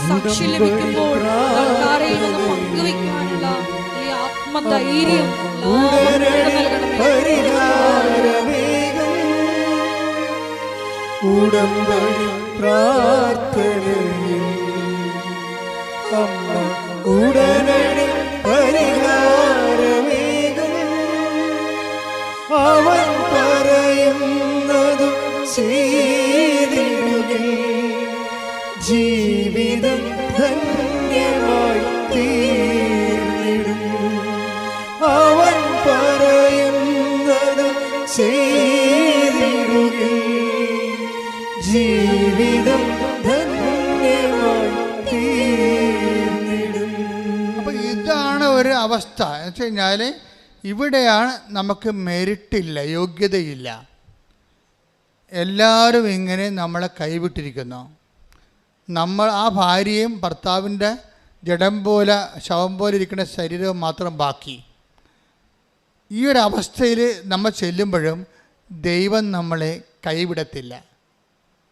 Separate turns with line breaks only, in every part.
സാക്ഷി ലഭിക്കുമ്പോൾ ആൾക്കാരെയൊന്ന് പങ്കുവയ്ക്കാനുള്ള ഈ ആത്മധൈര്യം
ഉടമ്പടി പ്രാർത്ഥനയിൽ അമ്മ ഉടനടി പരിഹാരമേകും. അവൻ പറയുന്നതും ചെയ്തിടുകിൽ ജീവിതം ധന്യമായി തീർന്നിടും. അവൻ പറയുന്നതും ചെയ്തിടുകിൽ ജീവിതം ധന്യമായി തീർന്നിടും.
അപ്പം ഇതാണ് ഒരു അവസ്ഥ എന്ന് വെച്ച് കഴിഞ്ഞാൽ ഇവിടെയാണ് നമുക്ക് മെരിട്ടില്ല, യോഗ്യതയില്ല. എല്ലാവരും ഇങ്ങനെ നമ്മളെ കൈവിട്ടിരിക്കുന്നു. നമ്മൾ ആ ഭാര്യയും ഭർത്താവിൻ്റെ ജഡം പോലെ ശവം പോലെ ഇരിക്കുന്ന ശരീരവും മാത്രം ബാക്കി. ഈ ഒരു അവസ്ഥയിൽ നമ്മൾ ചെല്ലുമ്പോഴും ദൈവം നമ്മളെ കൈവിടത്തില്ല.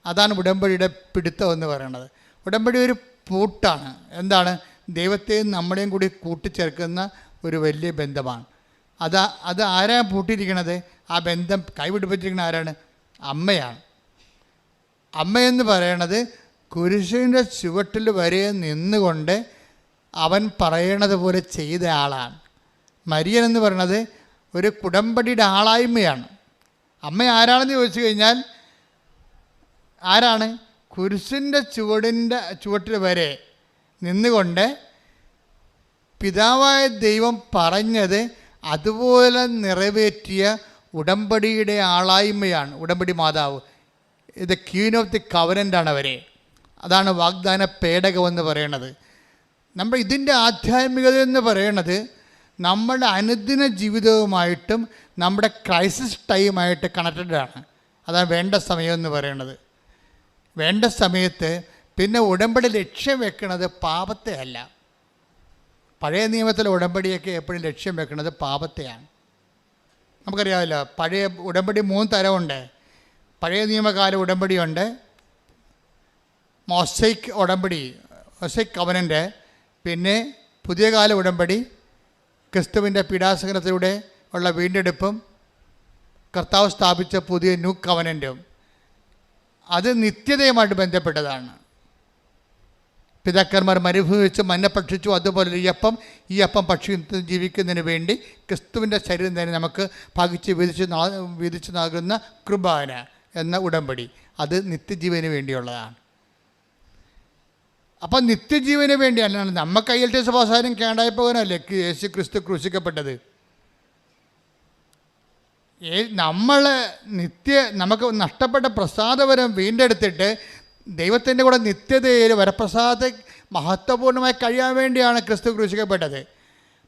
അതാണ് ഉടമ്പടിയുടെ പിടുത്തം എന്ന് പറയുന്നത്. ഉടമ്പടി ഒരു പൂട്ടാണ്. എന്താണ്? ദൈവത്തെയും നമ്മളെയും കൂടി കൂട്ടിച്ചേർക്കുന്ന ഒരു വലിയ ബന്ധമാണ്. അത് ആരാണ് പൂട്ടിയിരിക്കണത്? ആ ബന്ധം കൈവിടിപ്പിച്ചിരിക്കുന്നത് ആരാണ്? അമ്മയാണ്. അമ്മയെന്ന് പറയണത് കുരിശിൻ്റെ ചുവട്ടിൽ വരെ നിന്നുകൊണ്ട് അവൻ പറയണത് പോലെ ചെയ്ത ആളാണ്. മരിയൻ എന്ന് പറയുന്നത് ഒരു ഉടമ്പടിയുടെ ആളായ്മയാണ്. അമ്മ ആരാണെന്ന് ചോദിച്ചു കഴിഞ്ഞാൽ ആരാണ്? കുരിശിൻ്റെ ചുവട്ടിൽ വരെ നിന്നുകൊണ്ട് പിതാവായ ദൈവം പറഞ്ഞത് അതുപോലെ നിറവേറ്റിയ ഉടമ്പടിയുടെ ആളായ്മയാണ് ഉടമ്പടി മാതാവ്. ഇത് ക്വീൻ ഓഫ് ദി കവനൻ്റാണ് അവരെ. അതാണ് വാഗ്ദാന പേടകമെന്ന് പറയണത്. നമ്മൾ ഇതിൻ്റെ ആധ്യാത്മികത എന്ന് പറയണത് നമ്മുടെ അനുദിന ജീവിതവുമായിട്ടും നമ്മുടെ ക്രൈസിസ് ടൈമായിട്ട് കണക്റ്റഡാണ്. അതാണ് വേണ്ട സമയം എന്ന് പറയണത്. വേണ്ട സമയത്ത് പിന്നെ ഉടമ്പടി ലക്ഷ്യം വെക്കുന്നത് പാപത്തെ അല്ല. പഴയ നിയമത്തിലെ ഉടമ്പടിയൊക്കെ എപ്പോഴും ലക്ഷ്യം വെക്കുന്നത് പാപത്തെയാണ്. നമുക്കറിയാമല്ലോ, പഴയ ഉടമ്പടി 3 തരമുണ്ട്. പഴയ നിയമകാല ഉടമ്പടിയുണ്ട്, മോസൈക്ക് ഉടമ്പടി, മോസൈക്ക് കവനൻ്റ്. പിന്നെ പുതിയ കാല ഉടമ്പടി, ക്രിസ്തുവിൻ്റെ പീഡാസഹനത്തിലൂടെ ഉള്ള വീണ്ടെടുപ്പും കർത്താവ് സ്ഥാപിച്ച പുതിയ ന്യൂ കവനൻറ്റും. അത് നിത്യതയുമായിട്ട് ബന്ധപ്പെട്ടതാണ്. പിതാക്കന്മാർ മരുഭൂമി വെച്ച് മന്ന ഭക്ഷിച്ചു, അതുപോലെ ഈ അപ്പം ഭക്ഷിച്ച് ജീവിക്കുന്നതിന് വേണ്ടി ക്രിസ്തുവിൻ്റെ ശരീരം തന്നെ നമുക്ക് ഭക്ഷിച്ച് വിധിച്ച് നൽകുന്ന കൃപാന എന്ന ഉടമ്പടി, അത് നിത്യജീവന് വേണ്ടിയുള്ളതാണ്. അപ്പം നിത്യജീവന് വേണ്ടിയല്ല. നമുക്ക് അയ്യൽത്തെ സഭാസാരം കേണ്ടായി പോകാനല്ലേ യേശു ക്രിസ്തു ക്രൂശിക്കപ്പെട്ടത്. നമുക്ക് നഷ്ടപ്പെട്ട പ്രസാദവരം വീണ്ടെടുത്തിട്ട് ദൈവത്തിൻ്റെ കൂടെ നിത്യതയിൽ വരപ്രസാദത്തെ മഹത്വപൂർണ്ണമായി കഴിയാൻ വേണ്ടിയാണ് ക്രിസ്തു ക്രൂശിക്കപ്പെട്ടത്.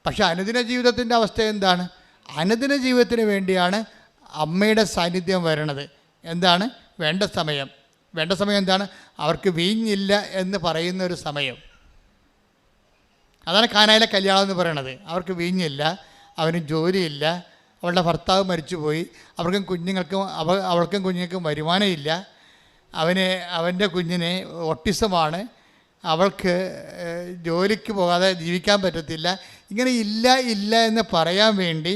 പക്ഷെ അനുദിന ജീവിതത്തിൻ്റെ അവസ്ഥ എന്താണ്? അനുദിന ജീവിതത്തിന് വേണ്ടിയാണ് അമ്മയുടെ സാന്നിധ്യം വരണത്. എന്താണ്? വേണ്ട സമയം. വേണ്ട സമയം എന്താണ്? അവർക്ക് വീഞ്ഞില്ല എന്ന് പറയുന്ന ഒരു സമയം. അതാണ് കാനായിലെ കല്യാണം എന്ന് പറയണത്. അവർക്ക് വീഞ്ഞില്ല, അവന് ജോലിയില്ല, അവളുടെ ഭർത്താവ് മരിച്ചുപോയി, അവൾക്കും കുഞ്ഞുങ്ങൾക്കും വരുമാനമില്ല, അവൻ്റെ കുഞ്ഞിന് ഓട്ടിസമാണ്, അവൾക്ക് ജോലിക്ക് പോകാതെ ജീവിക്കാൻ പറ്റത്തില്ല. ഇങ്ങനെ ഇല്ല എന്ന് പറയാൻ വേണ്ടി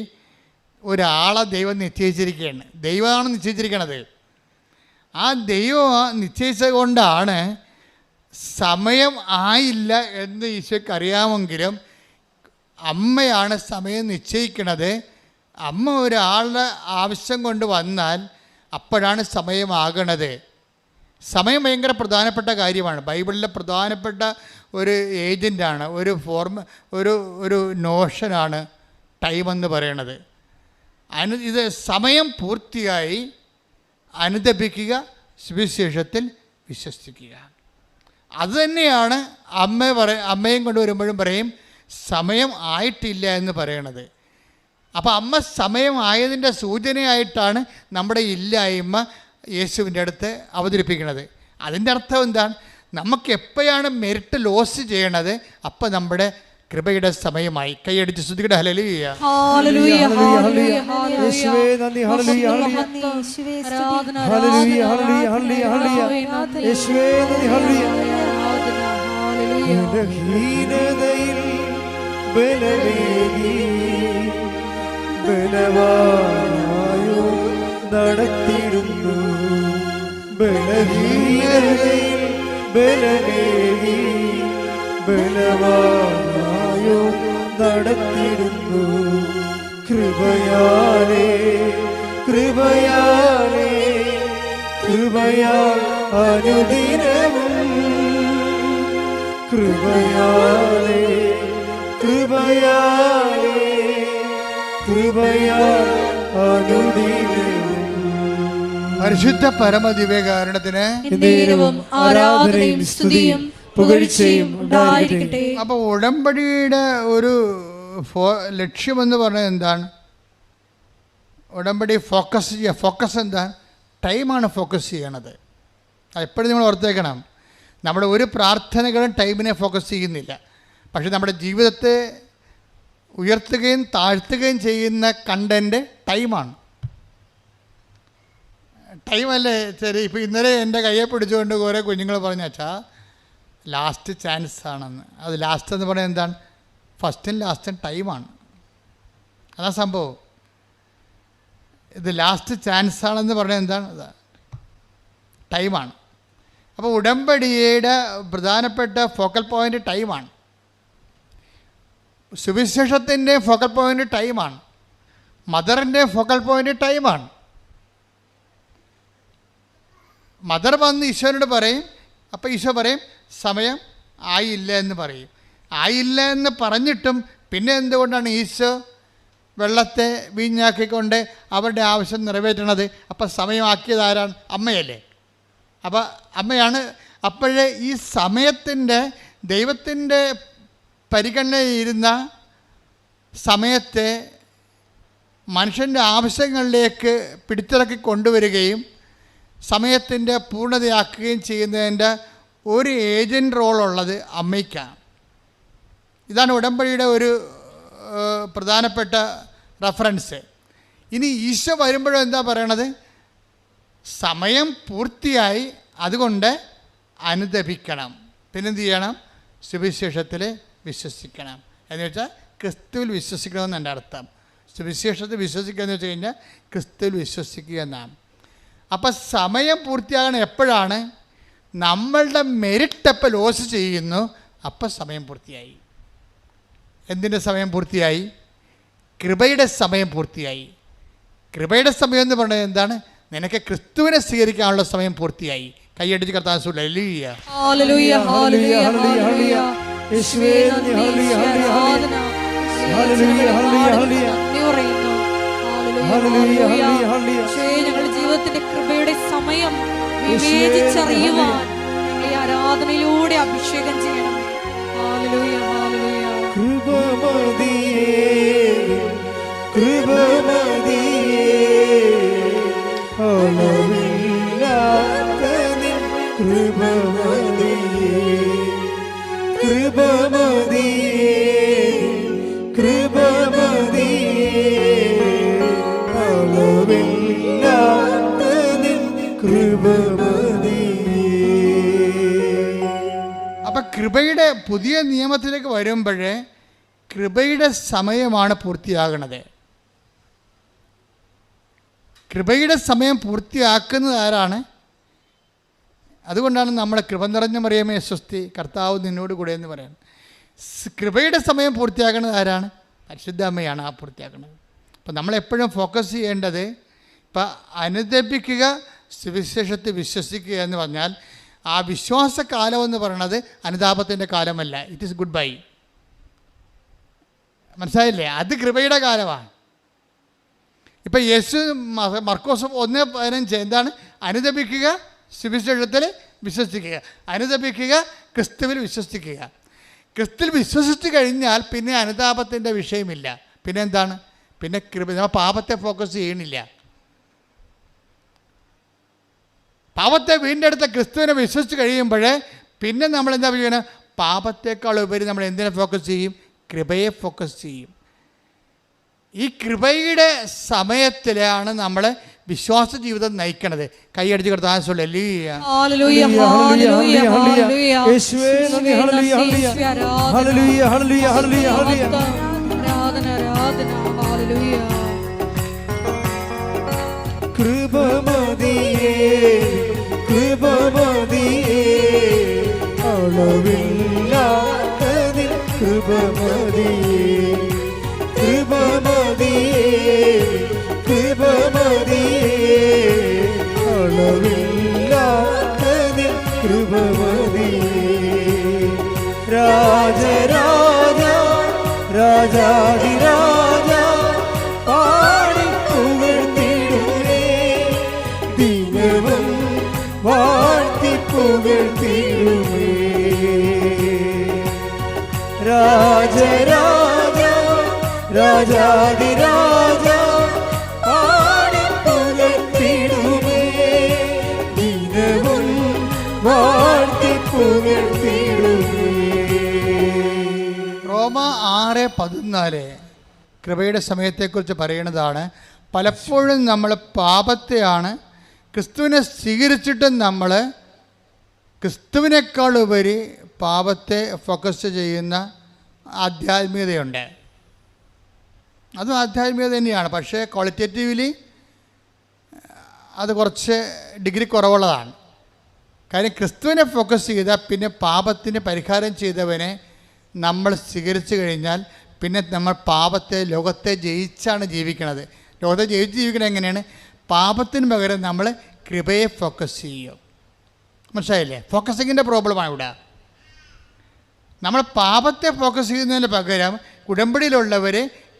ഒരാളെ ദൈവം നിശ്ചയിച്ചിരിക്കുകയാണ്. ദൈവമാണ് നിശ്ചയിച്ചിരിക്കണത്. ആ ദൈവം നിശ്ചയിച്ചത് കൊണ്ടാണ് സമയം ആയില്ല എന്ന് ഈശോയ്ക്ക് അറിയാമെങ്കിലും അമ്മയാണ് സമയം നിശ്ചയിക്കണത്. അമ്മ ഒരാളുടെ ആവശ്യം കൊണ്ട് വന്നാൽ അപ്പോഴാണ് സമയമാകണത്. സമയം ഭയങ്കര പ്രധാനപ്പെട്ട കാര്യമാണ്. ബൈബിളിലെ പ്രധാനപ്പെട്ട ഒരു ഏജൻ്റാണ്, ഒരു നോഷനാണ് ടൈമെന്ന് പറയണത്. ഇത് സമയം പൂർത്തിയായി അനുദപിക്കുക, സുവിശേഷത്തിൽ വിശ്വസിക്കുക. അതുതന്നെയാണ് അമ്മയും കൊണ്ട് വരുമ്പോഴും പറയും സമയം ആയിട്ടില്ല എന്ന് പറയണത്. അപ്പോൾ അമ്മ സമയം ആയതിൻ്റെ സൂചനയായിട്ടാണ് നമ്മുടെ ഇല്ലായ്മ യേശുവിൻ്റെ അടുത്ത് അവതരിപ്പിക്കുന്നത്. അതിൻ്റെ അർത്ഥം എന്താണ്? നമുക്ക് എപ്പോഴാണ് മെറിറ്റ് ലോസ് ചെയ്യണത് അപ്പം നമ്മുടെ കൃപയുടെ സമയമായി. കൈയടിച്ച് സ്തുതിക്കട്ടെ. ഹല്ലേലൂയ,
ഹല്ലേലൂയ, ഹല്ലേലൂയ,
യേശുവേ നന്ദി, ഹല്ലേലൂയ, ഹല്ലേലൂയ, ഹല്ലേലൂയ, ഹല്ലേലൂയ, യേശുവേ നന്ദി, ഹല്ലേലൂയ. ബലഹീനതയിൽ ബലമേകി ബലവാനായോ നടത്തിടുന്നു. ബലഹീനതയിൽ ബലമേകി ബലവാനായോ നടത്തിടുന്നു. കൃപയാലേ കൃപയാലേ കൃപയാൽ അനുദിനവും കൃപയാലേ കൃപയാലേ കൃപയാൽ അനുദിനവും.
പരിശുദ്ധ പരമദിവ്യകാരുണ്യത്തിന്
എന്നേരവും ആരാധനയും സ്തുതിയും പുകഴ്ചയും ഉണ്ടായിരിക്കട്ടെ.
അപ്പോൾ ഉടമ്പടിയുടെ ഒരു ലക്ഷ്യമെന്ന് പറഞ്ഞത് എന്താണ്? ഉടമ്പടി ഫോക്കസ് എന്താണ്? ടൈമാണ് ഫോക്കസ് ചെയ്യണത്. എപ്പോഴും നമ്മൾ ഓർത്തേക്കണം, നമ്മുടെ ഒരു പ്രാർത്ഥനകളും ടൈമിനെ ഫോക്കസ് ചെയ്യുന്നില്ല. പക്ഷെ നമ്മുടെ ജീവിതത്തെ ഉയർത്തുകയും താഴ്ത്തുകയും ചെയ്യുന്ന കണ്ടൻറ്റ് ടൈമാണ്. ടൈമല്ലേ ശരി. ഇപ്പോൾ ഇന്നലെ എൻ്റെ കയ്യെ പിടിച്ചുകൊണ്ട് കുറേ കുഞ്ഞുങ്ങൾ പറഞ്ഞു, അച്ഛാ ലാസ്റ്റ് ചാൻസ് ആണെന്ന്. അത് ലാസ്റ്റ് എന്ന് പറയുന്നത് എന്താണ്? ഫസ്റ്റും ലാസ്റ്റും ടൈമാണ്. അതാ സംഭവം. ഇത് ലാസ്റ്റ് ചാൻസ് ആണെന്ന് പറഞ്ഞാൽ എന്താണ്? ടൈമാണ്. അപ്പോൾ ഉടമ്പടിയുടെ പ്രധാനപ്പെട്ട ഫോക്കൽ പോയിൻ്റ് ടൈമാണ്. സുവിശേഷത്തിൻ്റെ ഫോക്കൽ പോയിൻ്റ് ടൈമാണ്. മദറിൻ്റെ ഫോക്കൽ പോയിൻ്റ് ടൈമാണ്. മദർ വന്ന് ഈശോനോട് പറയും, അപ്പോൾ ഈശോ പറയും സമയം ആയില്ല എന്ന് പറയും. ആയില്ല എന്ന് പറഞ്ഞിട്ടും പിന്നെ എന്തുകൊണ്ടാണ് ഈശോ വെള്ളത്തെ വീഞ്ഞാക്കിക്കൊണ്ട് അവരുടെ ആവശ്യം നിറവേറ്റണത്? അപ്പം സമയമാക്കിയത് ആരാണ്? അമ്മയല്ലേ. അപ്പോൾ അമ്മയാണ്. അപ്പോഴേ ഈ സമയത്തിൻ്റെ ദൈവത്തിൻ്റെ പരിഗണനയിരുന്ന സമയത്തെ മനുഷ്യൻ്റെ ആവശ്യങ്ങളിലേക്ക് പിടിച്ചിറക്കി കൊണ്ടുവരികയും സമയത്തിൻ്റെ പൂർണ്ണതയാക്കുകയും ചെയ്യുന്നതിൻ്റെ ഒരു ഏജൻറ് റോളുള്ളത് അമ്മയ്ക്കാണ്. ഇതാണ് ഉടമ്പടിയുടെ ഒരു പ്രധാനപ്പെട്ട റെഫറൻസ്. ഇനി ഈശോ വരുമ്പോഴും എന്താ പറയണത്? സമയം പൂർത്തിയായി, അതുകൊണ്ട് അനുദപിക്കണം. പിന്നെന്ത് ചെയ്യണം? സുവിശേഷത്തിൽ വിശ്വസിക്കണം. എന്ന് വെച്ചാൽ ക്രിസ്തുവിൽ വിശ്വസിക്കണമെന്ന് എൻ്റെ അർത്ഥം. സുവിശേഷത്തിൽ വിശ്വസിക്കുക എന്ന് വെച്ച് കഴിഞ്ഞാൽ ക്രിസ്തുവിൽ വിശ്വസിക്കുക എന്നാണ്. അപ്പം സമയം പൂർത്തിയാകണം എപ്പോഴാണ്? നമ്മളുടെ മെരിറ്റ് എപ്പോൾ ലോസ് ചെയ്യുന്നു, അപ്പം സമയം പൂർത്തിയായി. എന്തിൻ്റെ സമയം പൂർത്തിയായി? കൃപയുടെ സമയം പൂർത്തിയായി. കൃപയുടെ സമയം എന്ന് പറയുന്നത് എന്താണ്? നിനക്ക് ക്രിസ്തുവിനെ സ്വീകരിക്കാനുള്ള സമയം പൂർത്തിയായി. കൈയടിച്ച് കർത്താൻ ഹല്ലേലൂയ
ഹല്ലേലൂയ ഹല്ലേലൂയ ഹല്ലേലൂയ. യേശുവേ നന്ദി, യേശുവേ ആരാധന.
ഹല്ലേലൂയ ഹല്ലേലൂയ ഹല്ലേലൂയ ഹല്ലേലൂയ.
യേശുവേ, ഞങ്ങളുടെ ജീവിതത്തിന്റെ കൃപയുടെ സമയം വിവേചിച്ചറിയുവാൻ ഞങ്ങളെ ആരാധനയിലൂടെ അഭിഷേകം ചെയ്യണമേ. Hallelujah hallelujah.
കൃപമതിയേ കൃപമതിയേ അളവില്ലാത്ത നിൻ കൃപമതിയേ കൃപമതിയേ കൃപമതിയേ അളവില്ലാത്ത നിൻ കൃപമതിയേ.
അപ്പം കൃപയുടെ പുതിയ നിയമത്തിലേക്ക് വരുമ്പോഴേ കൃപയുടെ സമയമാണ് പൂർത്തിയാകണത്. കൃപയുടെ സമയം പൂർത്തിയാക്കുന്നത് ആരാണ്? അതുകൊണ്ടാണ് നമ്മുടെ കൃപ നിറഞ്ഞ മറിയമേ സ്വസ്തി, കർത്താവ് നിന്നോട് കൂടെ എന്ന് പറയുന്നത്. കൃപയുടെ സമയം പൂർത്തിയാക്കുന്നത് ആരാണ്? പരിശുദ്ധ അമ്മയാണ് ആ പൂർത്തിയാക്കുന്നത്. അപ്പം നമ്മളെപ്പോഴും ഫോക്കസ് ചെയ്യേണ്ടത് ഇപ്പം അനുദപിക്കുക, സുവിശേഷത്തിൽ വിശ്വസിക്കുക എന്ന് പറഞ്ഞാൽ ആ വിശ്വാസകാലം എന്ന് പറയുന്നത് അനുതാപത്തിൻ്റെ കാലമല്ല. It is goodbye. മനസ്സിലായില്ലേ? അത് കൃപയുടെ കാലമാണ്. ഇപ്പം യേശു മർക്കോസ് 1:15 എന്താണ്? അനുദപിക്കുക, സുവിശേഷത്തിൽ വിശ്വസിക്കുക. അനുദപിക്കുക, ക്രിസ്തുവിൽ വിശ്വസിക്കുക. ക്രിസ്തുവിൽ വിശ്വസിച്ച് കഴിഞ്ഞാൽ പിന്നെ അനുതാപത്തിൻ്റെ വിഷയമില്ല. പിന്നെ എന്താണ്? പിന്നെ കൃപ. നമ്മൾ പാപത്തെ ഫോക്കസ് ചെയ്യണില്ല. പാപത്തെ വീണ്ടെടുത്ത ക്രിസ്തുവിനെ വിശ്വസിച്ച് കഴിയുമ്പോൾ പിന്നെ നമ്മൾ എന്താ ചെയ്യണം? പാപത്തേക്കാൾ ഉപരി നമ്മൾ എന്തിനെ ഫോക്കസ് ചെയ്യും? കൃപയെ ഫോക്കസ് ചെയ്യും. ഈ കൃപയുടെ സമയത്തിലാണ് നമ്മൾ വിശ്വാസ ജീവിതം നയിക്കണത്. കൈയടിച്ച് കിടത്താൻ
ഹല്ലേലൂയ ഹല്ലേലൂയ ഹല്ലേലൂയ
യേശുവേ നന്ദി. ഹല്ലേലൂയ ഹല്ലേലൂയ ഹല്ലേലൂയ ഹല്ലേലൂയ ഹല്ലേലൂയ.
ആരാധന ആരാധന. ഹല്ലേലൂയ.
കൃപമതിയേ കൃപമതിയേ അളവില്ലാത്ത നിൻ കൃപമതിയേ കൃപമതിയേ കൃപമതിയേ അളവില്ലാത്ത നിൻ കൃപമതിയേ. രാജരാജ രാജാധിരാജ പാടി പുകഴ്ത്തിടുമേ ദിനവും വാഴ്ത്തി പുകഴ്ത്തിടുമേ. രാജരാജ രാജാധിരാജ പാടി പുകഴ്ത്തിടുമേ ദിനവും വാഴ്ത്തി പുകഴ്ത്തിടുമേ.
റോമ 6:14 കൃപയുടെ സമയത്തെക്കുറിച്ച് പറയുന്നതാണ്. പലപ്പോഴും നമ്മൾ പാപത്തെയാണ് ക്രിസ്തുവിനെ സ്വീകരിച്ചിട്ടും നമ്മൾ ക്രിസ്തുവിനേക്കാൾ ഉപരി പാപത്തെ ഫോക്കസ് ചെയ്യുന്ന ആധ്യാത്മികതയുണ്ട്. അതും ആധ്യാത്മികത തന്നെയാണ്, പക്ഷേ ക്വാളിറ്റേറ്റീവ്ലി അത് കുറച്ച് ഡിഗ്രി കുറവുള്ളതാണ്. കാര്യം ക്രിസ്തുവിനെ ഫോക്കസ് ചെയ്താൽ പിന്നെ പാപത്തിന് പരിഹാരം ചെയ്തവനെ നമ്മൾ സ്വീകരിച്ചു കഴിഞ്ഞാൽ പിന്നെ നമ്മൾ പാപത്തെ ലോകത്തെ ജയിച്ചാണ് ജീവിക്കണത്. ലോകത്തെ ജയിച്ച് ജീവിക്കണത് എങ്ങനെയാണ്? പാപത്തിന് പകരം നമ്മൾ കൃപയെ ഫോക്കസ് ചെയ്യും. മനസ്സിലായില്ലേ? ഫോക്കസിങ്ങിൻ്റെ പ്രോബ്ലമാണ് ഇവിടെ. നമ്മൾ പാപത്തെ ഫോക്കസ് ചെയ്യുന്നതിന് പകരം ഉടമ്പടിയിലുള്ളവർ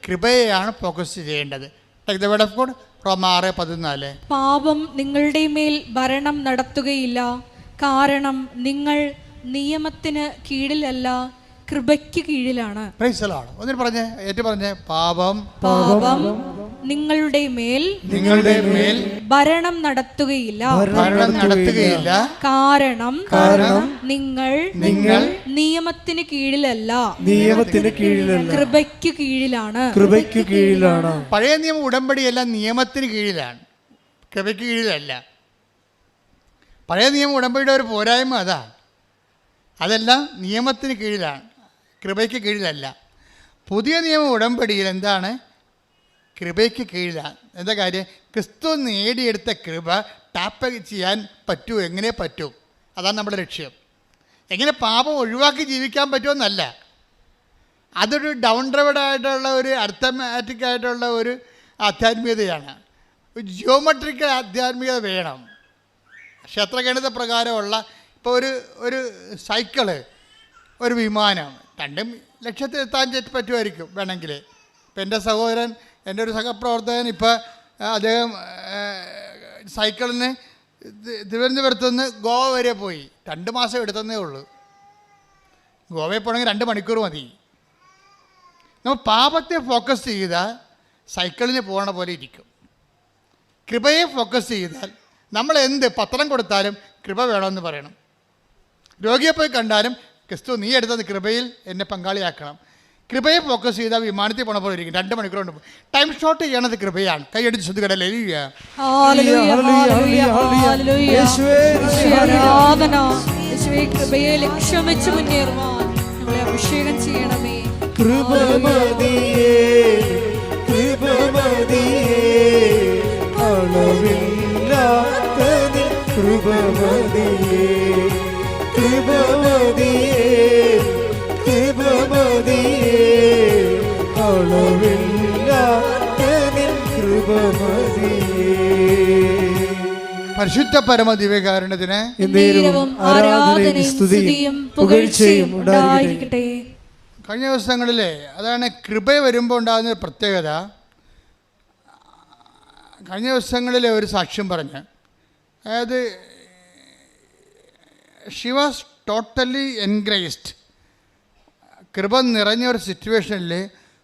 കൃപയെയാണ് ഫോക്കസ് ചെയ്യേണ്ടത്. Take the word of God. Roma 6:14.
പാപം നിങ്ങളുടെ മേൽ ഭരണം നടത്തുകയില്ല, കാരണം നിങ്ങൾ നിയമത്തിന് കീഴിലല്ല, കൃപയ്ക്ക് കീഴിലാണ്.
Price the Lord. ഒന്നിന് പറഞ്ഞേ, ഏറ്റു പറഞ്ഞേ. പാപം
നിങ്ങളുടെ മേൽ ഭരണം നടത്തുകയില്ല, കാരണം നിങ്ങൾ നിയമത്തിന് കീഴിലല്ല, കൃപയ്ക്ക് കീഴിലാണ്.
പഴയ നിയമ ഉടമ്പടിയെല്ലാം നിയമത്തിന് കീഴിലാണ്, കൃപയ്ക്ക് കീഴിലല്ല. പഴയ നിയമ ഉടമ്പടിയുടെ ഒരു പോരായ്മ അതെല്ലാം നിയമത്തിന് കീഴിലാണ്, കൃപയ്ക്ക് കീഴിലല്ല. പുതിയ നിയമ ഉടമ്പടിയിൽ എന്താണ്? കൃപയ്ക്ക് കീഴിലാണ്. എന്താ കാര്യം? ക്രിസ്തു നേടിയെടുത്ത കൃപ ടാപ്പ് ചെയ്യാൻ പറ്റൂ, എങ്ങനെ പറ്റൂ, അതാണ് നമ്മുടെ ലക്ഷ്യം. എങ്ങനെ പാപം ഒഴിവാക്കി ജീവിക്കാൻ പറ്റുമെന്നല്ല, അതൊരു ഡൗൺ ഡ്രൈവഡായിട്ടുള്ള ഒരു അർത്ഥമാറ്റിക് ആയിട്ടുള്ള ഒരു ആധ്യാത്മികതയാണ്. ഒരു ജിയോമെട്രിക്കൽ ആധ്യാത്മികത വേണം. ക്ഷേത്രഗണിത പ്രകാരമുള്ള ഇപ്പോൾ ഒരു സൈക്കിള്, ഒരു വിമാനം, രണ്ടും ലക്ഷ്യത്തിലെത്താൻ പറ്റുമായിരിക്കും വേണമെങ്കിൽ. ഇപ്പം എൻ്റെ സഹോദരൻ, എൻ്റെ ഒരു സഹപ്രവർത്തകൻ, ഇപ്പോൾ അദ്ദേഹം സൈക്കിളിന് തിരുവനന്തപുരത്ത് നിന്ന് ഗോവ വരെ പോയി. 2 മാസം എടുത്തതേ ഉള്ളൂ. ഗോവയിൽ പോകണമെങ്കിൽ 2 മണിക്കൂർ മതി. നമ്മൾ പാപത്തെ ഫോക്കസ് ചെയ്താൽ സൈക്കിളിന് പോകണ പോലെ ഇരിക്കും. കൃപയെ ഫോക്കസ് ചെയ്താൽ നമ്മൾ എന്ത് പത്രം കൊടുത്താലും കൃപ വേണമെന്ന് പറയണം. രോഗിയെ പോയി കണ്ടാലും ക്രിസ്തു നീ എടുത്തത് കൃപയിൽ എന്നെ പങ്കാളിയാക്കണം. കൃപയെ ഫോക്കസ് ചെയ്താൽ വിമാനത്തിൽ പോണ പോലെ ഇരിക്കും. 2 മണിക്കൂർ കൊണ്ട് ടൈം ഷോർട്ട് ചെയ്യണത് കൃപയാണ്. കൈയടിച്ച് ശ്രദ്ധിക്കട്ടെ.
കൃപയെ ലക്ഷ്യം വെച്ച് മുന്നേറുവാൻ ഞങ്ങളെ അഭിഷേകം ചെയ്യണമേ.
കൃപമതിയേ കൃപമതിയേ അളവില്ലാത്ത നിൻ കൃപമതിയേ കൃപമതിയേ കൃപമതിയേ അളവില്ലാത്ത നിൻ കൃപമതിയേ.
പരിശുദ്ധ പരമ ദിവ്യകാരുണ്യത്തിന്
ആരാധനയും സ്തുതിയും പുകഴ്ചയും ഉണ്ടായിരിക്കട്ടെ.
കഴിഞ്ഞ ദിവസങ്ങളിലെ അതാണ് കൃപ വരുമ്പോൾ ഉണ്ടാകുന്ന പ്രത്യേകത. കഴിഞ്ഞ ദിവസങ്ങളിലെ ഒരു സാക്ഷ്യം പറഞ്ഞ്, അതായത് ഷി വാസ് ടോട്ടലി എൻഗ്രേസ്ഡ്. കൃപ നിറഞ്ഞ ഒരു സിറ്റുവേഷനിൽ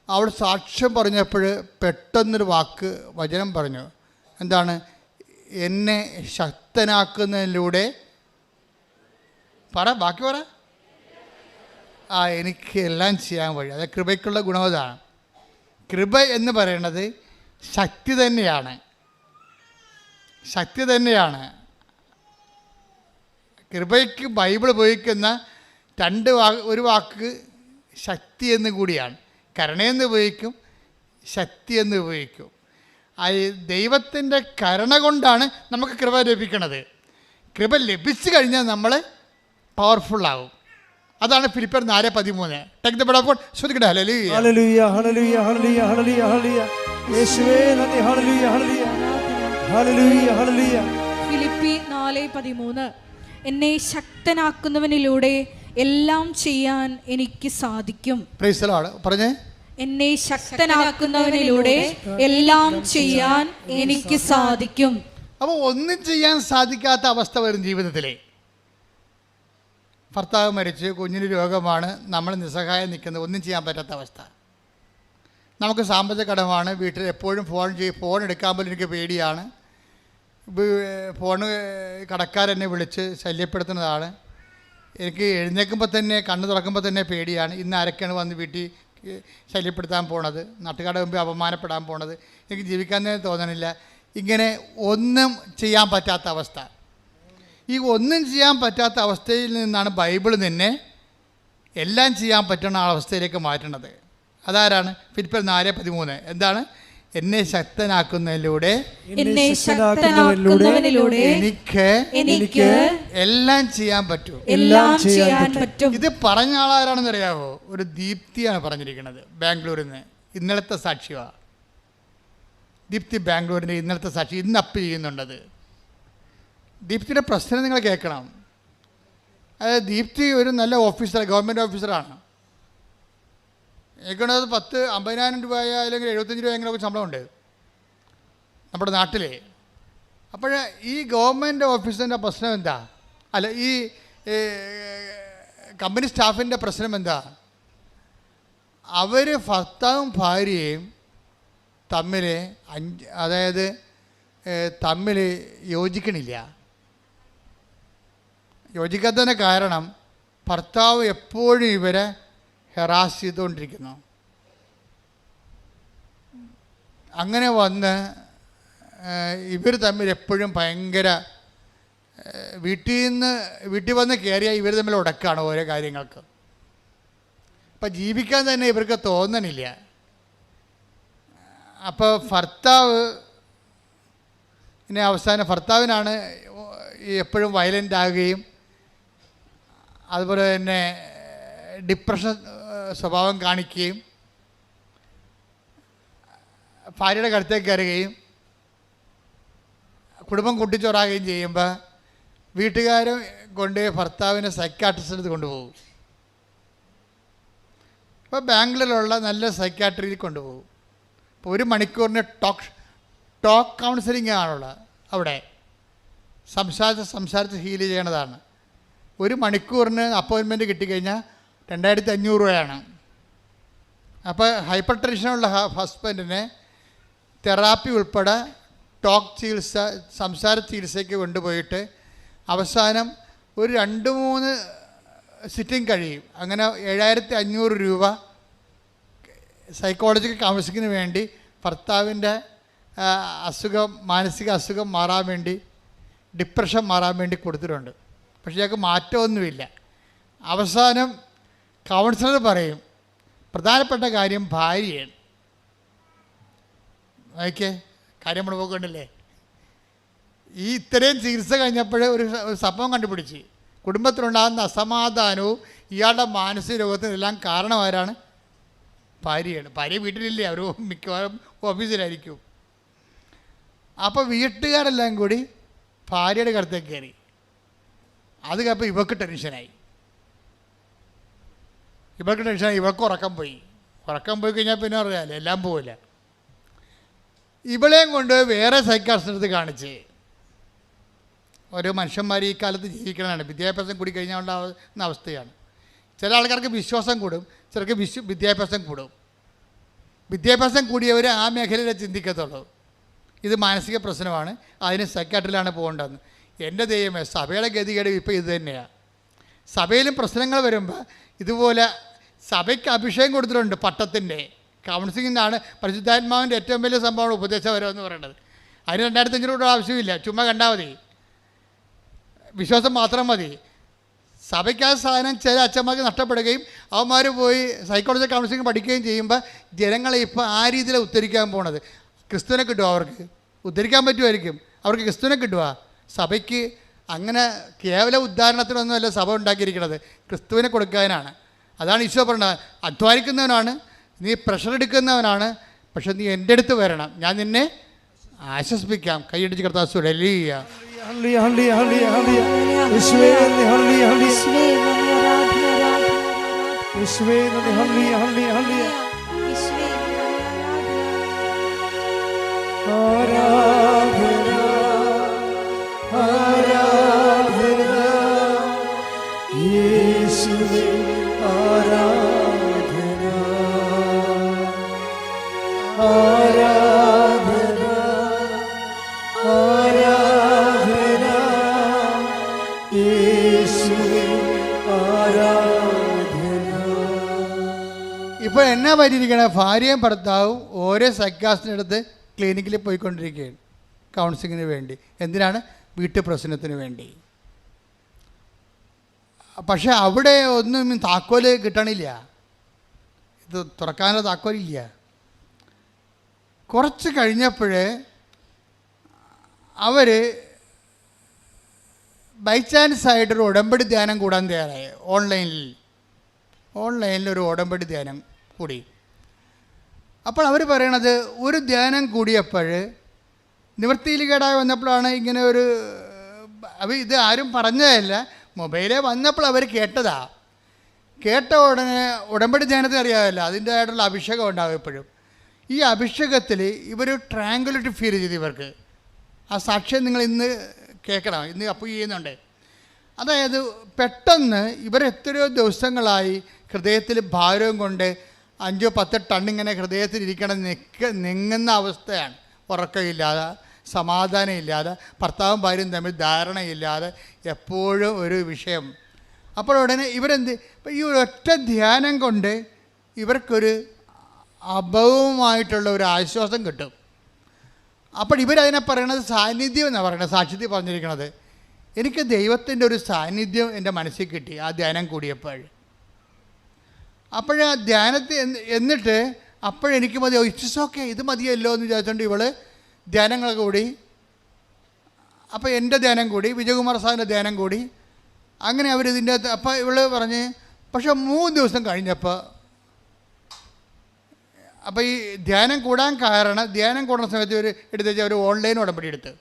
അവൾ സാക്ഷ്യം പറഞ്ഞപ്പോൾ പെട്ടെന്നൊരു വാക്ക് വചനം പറഞ്ഞു. എന്താണ്? എന്നെ ശക്തനാക്കുന്നതിലൂടെ ബാക്കി പറ. എനിക്ക് എല്ലാം ചെയ്യാൻ വഴി. അത് കൃപയ്ക്കുള്ള ഗുണവതാണ്. കൃപ എന്ന് പറയുന്നത് ശക്തി തന്നെയാണ്. ശക്തി തന്നെയാണ്. കൃപയ്ക്ക് ബൈബിൾ ഉപയോഗിക്കുന്ന ഒരു വാക്ക് ശക്തി എന്ന് കൂടിയാണ്. കരുണയെന്ന് ഉപയോഗിക്കും, ശക്തി എന്ന് ഉപയോഗിക്കും. ദൈവത്തിൻ്റെ കരുണ കൊണ്ടാണ് നമുക്ക് കൃപ ലഭിക്കുന്നത്. കൃപ ലഭിച്ചു കഴിഞ്ഞാൽ നമ്മൾ പവർഫുള്ളാവും. അതാണ് ഫിലിപ്പിയർ 4:13. Take the word of God. ശ്രദ്ധിക്കട്ടെ. ഹല്ലേലൂയ
ഹല്ലേലൂയ ഹല്ലേലൂയ ഹല്ലേലൂയ ഹല്ലേലൂയ ഹല്ലേലൂയ. യേശുവേ നന്ദി. ഹല്ലേലൂയ ഹല്ലേലൂയ ഹല്ലേലൂയ ഹല്ലേലൂയ.
ഫിലിപ്പി 4:13 എന്നെ ശക്തനാക്കുന്നവനിലൂടെ എല്ലാം ചെയ്യാൻ എനിക്ക് സാധിക്കും.
Praise the Lord. പറഞ്ഞേ.
എന്നെ ശക്തനാക്കുന്നവനിലൂടെ എല്ലാം ചെയ്യാൻ എനിക്ക് സാധിക്കും.
അപ്പോൾ ഒന്നും ചെയ്യാൻ സാധിക്കാത്ത അവസ്ഥ വരും ജീവിതത്തിലെ. ഭർത്താവ് മരിച്ച്, കുഞ്ഞിന് രോഗമാണ്, നമ്മൾ നിസ്സഹായം നിൽക്കുന്നത്, ഒന്നും ചെയ്യാൻ പറ്റാത്ത അവസ്ഥ. നമുക്ക് സാമ്പത്തിക കടമാണ്, വീട്ടിൽ എപ്പോഴും ഫോൺ എടുക്കാൻ പോലും എനിക്ക് പേടിയാണ്. ഫോണ് കടക്കാരെന്നെ വിളിച്ച് ശല്യപ്പെടുത്തുന്നതാണ്. എനിക്ക് എഴുന്നേൽക്കുമ്പോൾ തന്നെ, കണ്ണ് തുറക്കുമ്പോൾ തന്നെ പേടിയാണ്. ഇന്ന് ആരൊക്കെയാണ് വന്ന് വീട്ടിൽ ശല്യപ്പെടുത്താൻ പോണത്, നാട്ടുകാരുടെ മുമ്പ് അപമാനപ്പെടാൻ പോണത്, എനിക്ക് ജീവിക്കാൻ തന്നെ തോന്നണില്ല. ഇങ്ങനെ ഒന്നും ചെയ്യാൻ പറ്റാത്ത അവസ്ഥ. ഈ ഒന്നും ചെയ്യാൻ പറ്റാത്ത അവസ്ഥയിൽ നിന്നാണ് ബൈബിൾ നിന്നെ എല്ലാം ചെയ്യാൻ പറ്റുന്ന അവസ്ഥയിലേക്ക് മാറ്റുന്നത്. അതാരാണ്? ഫിലിപ്പിയർ 4:13. എന്താണ്? എന്നെ ശക്തനാക്കുന്നതിലൂടെ എനിക്ക് എല്ലാം ചെയ്യാൻ പറ്റും. ഇത് പറഞ്ഞ ആളാരാണെന്ന് അറിയാമോ? ഒരു ദീപ്തിയാണ് പറഞ്ഞിരിക്കുന്നത്, ബാംഗ്ലൂരിൽ നിന്ന്. ഇന്നലത്തെ സാക്ഷിയാണ് ദീപ്തി. ബാംഗ്ലൂരിൻ്റെ ഇന്നലത്തെ സാക്ഷി ഇന്ന് അപ്പ് ചെയ്യുന്നുണ്ടത്. ദീപ്തിയുടെ പ്രശ്നം നിങ്ങൾ കേൾക്കണം. അതായത് ദീപ്തി ഒരു നല്ല ഓഫീസർ, ഗവൺമെൻറ് ഓഫീസറാണ്. എനിക്കുള്ളത് 50,000 രൂപയോ അല്ലെങ്കിൽ 75 രൂപ എങ്ങനെയൊക്കെ ശമ്പളമുണ്ട് നമ്മുടെ നാട്ടിൽ. അപ്പോൾ ഈ ഗവൺമെൻറ് ഓഫീസറിൻ്റെ പ്രശ്നം എന്താ? അല്ല, ഈ കമ്പനി സ്റ്റാഫിൻ്റെ പ്രശ്നം എന്താ? അവർ ഭർത്താവും ഭാര്യയും തമ്മിൽ യോജിക്കണില്ല. യോജിക്കാത്തതിന് കാരണം ഭർത്താവ് എപ്പോഴും ഇവരെ ഹെറാസ് ചെയ്തുകൊണ്ടിരിക്കുന്നു. അങ്ങനെ വന്ന് ഇവർ തമ്മിൽ എപ്പോഴും ഭയങ്കര വീട്ടിൽ വന്ന് കയറിയാൽ ഇവർ തമ്മിൽ ഉടക്കാണ് ഓരോ കാര്യങ്ങൾക്ക്. അപ്പം ജീവിക്കാൻ തന്നെ ഇവർക്ക് തോന്നണില്ല. അപ്പോൾ ഭർത്താവിനാണ് എപ്പോഴും വയലൻ്റ് ആകുകയും അതുപോലെ തന്നെ ഡിപ്രഷൻ സ്വഭാവം കാണിക്കുകയും ഭാര്യയുടെ കഴുത്തേക്ക് കയറുകയും കുടുംബം കുട്ടിച്ചോറാകുകയും ചെയ്യുമ്പോൾ വീട്ടുകാരും കൊണ്ട് ഭർത്താവിനെ സൈക്കാട്രിസ്റ്റിന് കൊണ്ടുപോകും. ഇപ്പോൾ ബാംഗ്ലൂരിലുള്ള നല്ല സൈക്കാട്രിയിൽ കൊണ്ടുപോകും. ഇപ്പോൾ 1 മണിക്കൂറിന് ടോക്ക് കൗൺസിലിംഗ് ആണുള്ളത്. അവിടെ സംസാരിച്ച് ഹീൽ ചെയ്യണതാണ്. 1 മണിക്കൂറിന് അപ്പോയിൻമെൻറ്റ് കിട്ടിക്കഴിഞ്ഞാൽ 2,500 രൂപയാണ്. അപ്പോൾ ഹൈപ്പർ ടെൻഷനുള്ള ഹസ്ബൻഡിനെ തെറാപ്പി ഉൾപ്പെടെ ടോക്ക് ചികിത്സ, സംസാര ചികിത്സയ്ക്ക് കൊണ്ടുപോയിട്ട് അവസാനം ഒരു 2-3 സിറ്റിംഗ് കഴിയും. അങ്ങനെ 7,500 രൂപ സൈക്കോളജിക്കൽ കൗൺസിലിങ്ങിന് വേണ്ടി ഭർത്താവിൻ്റെ മാനസിക അസുഖം മാറാൻ വേണ്ടി, ഡിപ്രഷൻ മാറാൻ വേണ്ടി കൊടുത്തിട്ടുണ്ട്. പക്ഷേ ഞങ്ങൾക്ക് മാറ്റമൊന്നുമില്ല. അവസാനം കൗൺസിലർ പറയും പ്രധാനപ്പെട്ട കാര്യം ഭാര്യയാണ്. ഓക്കെ, കാര്യം നമ്മൾ പോകണ്ടല്ലേ. ഈ ഇത്രയും ചികിത്സ കഴിഞ്ഞപ്പോൾ ഒരു സംഭവം കണ്ടുപിടിച്ച് കുടുംബത്തിലുണ്ടാകുന്ന അസമാധാനവും ഇയാളുടെ മാനസിക രോഗത്തിനെല്ലാം കാരണമാരാണ്? ഭാര്യയാണ്. ഭാര്യ വീട്ടിലില്ലേ, അവർ മിക്കവാറും ഓഫീസിലായിരിക്കും. അപ്പോൾ വീട്ടുകാരെല്ലാം കൂടി ഭാര്യയുടെ കടുത്തേക്ക് കയറി. അത് കഴിഞ്ഞപ്പോൾ ഇവർക്ക് ടെൻഷനായി. ഇവർക്ക് ഉറക്കം പോയി കഴിഞ്ഞാൽ പിന്നെ അറിയാമല്ലോ, എല്ലാം പോവില്ല. ഇവളെയും കൊണ്ട് വേറെ സൈക്കാട്രിസ്റ്റിനടുത്ത് കാണിച്ച്. ഓരോ മനുഷ്യന്മാർ ഈ കാലത്ത് ജീവിക്കണതാണ്. വിദ്യാഭ്യാസം കൂടി കഴിഞ്ഞാൽ ഉണ്ടാകുന്ന അവസ്ഥയാണ്. ചില ആൾക്കാർക്ക് വിശ്വാസം കൂടും, ചിലർക്ക് വിദ്യാഭ്യാസം കൂടും. വിദ്യാഭ്യാസം കൂടിയവർ ആ മേഖലയിലെ ചിന്തിക്കത്തുള്ളൂ. ഇത് മാനസിക പ്രശ്നമാണ്, അതിന് സൈക്കാട്രിയിലാണ് പോകേണ്ടതെന്ന്. എൻ്റെ ദൈവമേ, സഭയുടെ ഗതികേട് ഇപ്പോൾ ഇത് തന്നെയാണ്. സഭയിലും പ്രശ്നങ്ങൾ വരുമ്പോൾ ഇതുപോലെ സഭയ്ക്ക് അഭിഷേകം കൊടുത്തിട്ടുണ്ട്. പട്ടത്തിൻ്റെ കൗൺസിലിംഗിനാണ് പരിശുദ്ധാത്മാവിൻ്റെ ഏറ്റവും വലിയ സംഭവമാണ് ഉപദേശപരം എന്ന് പറയുന്നത്. അതിന് 2500 രൂപ ആവശ്യമില്ല, ചുമ്മാ കണ്ടാൽ മതി, വിശ്വാസം മാത്രം മതി. സഭയ്ക്ക് ആ സാധനം ചില അച്ഛന്മാർക്ക് നഷ്ടപ്പെടുകയും അവന്മാർ പോയി സൈക്കോളജി കൗൺസിലിംഗ് പഠിക്കുകയും ചെയ്യുമ്പോൾ ജനങ്ങളെ ഇപ്പോൾ ആ രീതിയിലാണ് ഉദ്ധരിക്കാൻ പോണത്. ക്രിസ്തുവിനെ കിട്ടുമോ? അവർക്ക് ഉദ്ധരിക്കാൻ പറ്റുമായിരിക്കും, അവർക്ക് ക്രിസ്തുവിനെ കിട്ടുക. സഭയ്ക്ക് അങ്ങനെ കേവല ഉദ്ധാരണത്തിനൊന്നുമല്ല സഭ ഉണ്ടാക്കിയിരിക്കുന്നത്, ക്രിസ്തുവിനെ കൊടുക്കാനാണ്. അതാണ് ഈശോ പറഞ്ഞത്, അധ്വാനിക്കുന്നവനാണ് നീ, പ്രഷർ എടുക്കുന്നവനാണ്, പക്ഷെ നീ എൻ്റെ അടുത്ത് വരണം, ഞാൻ നിന്നെ ആശ്വസിപ്പിക്കാം. കൈയടിച്ച് കർത്താവ് ഹല്ലേലൂയ.
ഹല്ലേലൂയ ഹല്ലേലൂയ ഹല്ലേലൂയ യേശുവേ നന്ദി ഹല്ലേലൂയ ഹല്ലേലൂയ യേശുവേ നന്ദി ഹല്ലേലൂയ ഹല്ലേലൂയ ഹല്ലേലൂയ ആരാധന ആരാധന യേശുവേ ആരാധന ആരാധന ആരാധന യേശുവേ ആരാധന.
ഇപ്പോൾ എന്നാ പറ്റിയിരിക്കണേ? ഭാര്യയും ഭർത്താവും ഓരോ സൈക്കാസ്റ്റിൻ്റെ അടുത്ത് ക്ലിനിക്കിൽ പോയിക്കൊണ്ടിരിക്കുകയാണ് കൗൺസിലിങ്ങിന് വേണ്ടി. എന്തിനാണ്? വീട്ടു പ്രശ്നത്തിന് വേണ്ടി. പക്ഷെ അവിടെ ഒന്നും താക്കോല് കിട്ടണില്ല, ഇത് തുറക്കാനുള്ള താക്കോലില്ല. കുറച്ച് കഴിഞ്ഞപ്പോൾ അവർ ബൈ ചാൻസായിട്ടൊരു ഉടമ്പടി ധ്യാനം കൂടാൻ തയ്യാറായി. ഓൺലൈനിലൊരു ഉടമ്പടി ധ്യാനം കൂടി. അപ്പോൾ അവർ പറയണത്, ഒരു ധ്യാനം കൂടിയപ്പോൾ നിവൃത്തിയിൽ കേടായി വന്നപ്പോഴാണ് ഇങ്ങനെ ഒരു, ഇത് ആരും പറഞ്ഞതല്ല, മൊബൈലേ വന്നപ്പോൾ അവർ കേട്ടതാ. കേട്ട ഉടനെ ഉടമ്പടി ധ്യാനത്തിന് അറിയാമല്ലോ, അതിൻ്റെതായിട്ടുള്ള അഭിഷേകം ഉണ്ടാകും എപ്പോഴും. ഈ അഭിഷേകത്തിൽ ഇവർ ട്രാങ്കുലിറ്റി ഫീൽ ചെയ്തു. ഇവർക്ക് ആ സാക്ഷ്യം നിങ്ങൾ ഇന്ന് കേൾക്കണം, ഇന്ന് അപ്പു ചെയ്യുന്നുണ്ട്. അതായത് പെട്ടെന്ന് ഇവർ എത്രയോ ദിവസങ്ങളായി ഹൃദയത്തിൽ ഭാരവും കൊണ്ട് 5-10 ടൺ ഇങ്ങനെ ഹൃദയത്തിൽ ഇരിക്കണം, നിങ്ങുന്ന അവസ്ഥയാണ്. ഉറക്കമില്ലാതെ, സമാധാനമില്ലാതെ, ഭർത്താവും ഭാര്യയും തമ്മിൽ ധാരണയില്ലാതെ, എപ്പോഴും ഒരു വിഷയം. അപ്പോൾ ഉടനെ ഇവരെന്ത്, ഇപ്പം ഈ ഒറ്റ ധ്യാനം കൊണ്ട് ഇവർക്കൊരു അഭവമായിട്ടുള്ള ഒരു ആശ്വാസം കിട്ടും. അപ്പോൾ ഇവരതിനെ പറയണത് സാന്നിധ്യം എന്നാണ് പറയുന്നത്, സാക്ഷ്യത്തിൽ പറഞ്ഞിരിക്കണത്. എനിക്ക് ദൈവത്തിൻ്റെ ഒരു സാന്നിധ്യം എൻ്റെ മനസ്സിൽ കിട്ടി ആ ധ്യാനം കൂടിയപ്പോൾ. അപ്പോഴാ ധ്യാനത്തിൽ എന്നിട്ട് അപ്പോഴെനിക്ക് മതി, ഇറ്റ്സ് ഓക്കെ, ഇത് മതിയല്ലോ എന്ന് വിചാരിച്ചുകൊണ്ട് ഇവള് ധ്യാനങ്ങൾ കൂടി. അപ്പോൾ എൻ്റെ ധ്യാനം കൂടി, വിജയകുമാർ സാറിൻ്റെ ധ്യാനം കൂടി. അങ്ങനെ അവരിതിൻ്റെ അകത്ത്, അപ്പോൾ ഇവള് പറഞ്ഞ്, പക്ഷെ 3 ദിവസം കഴിഞ്ഞപ്പോൾ, അപ്പോൾ ഈ ധ്യാനം കൂടാൻ കാരണം, ധ്യാനം കൂടുന്ന സമയത്ത് ഇവർ എടുത്ത് വെച്ചാൽ ഒരു ഓൺലൈൻ ഉടമ്പടി എടുത്ത്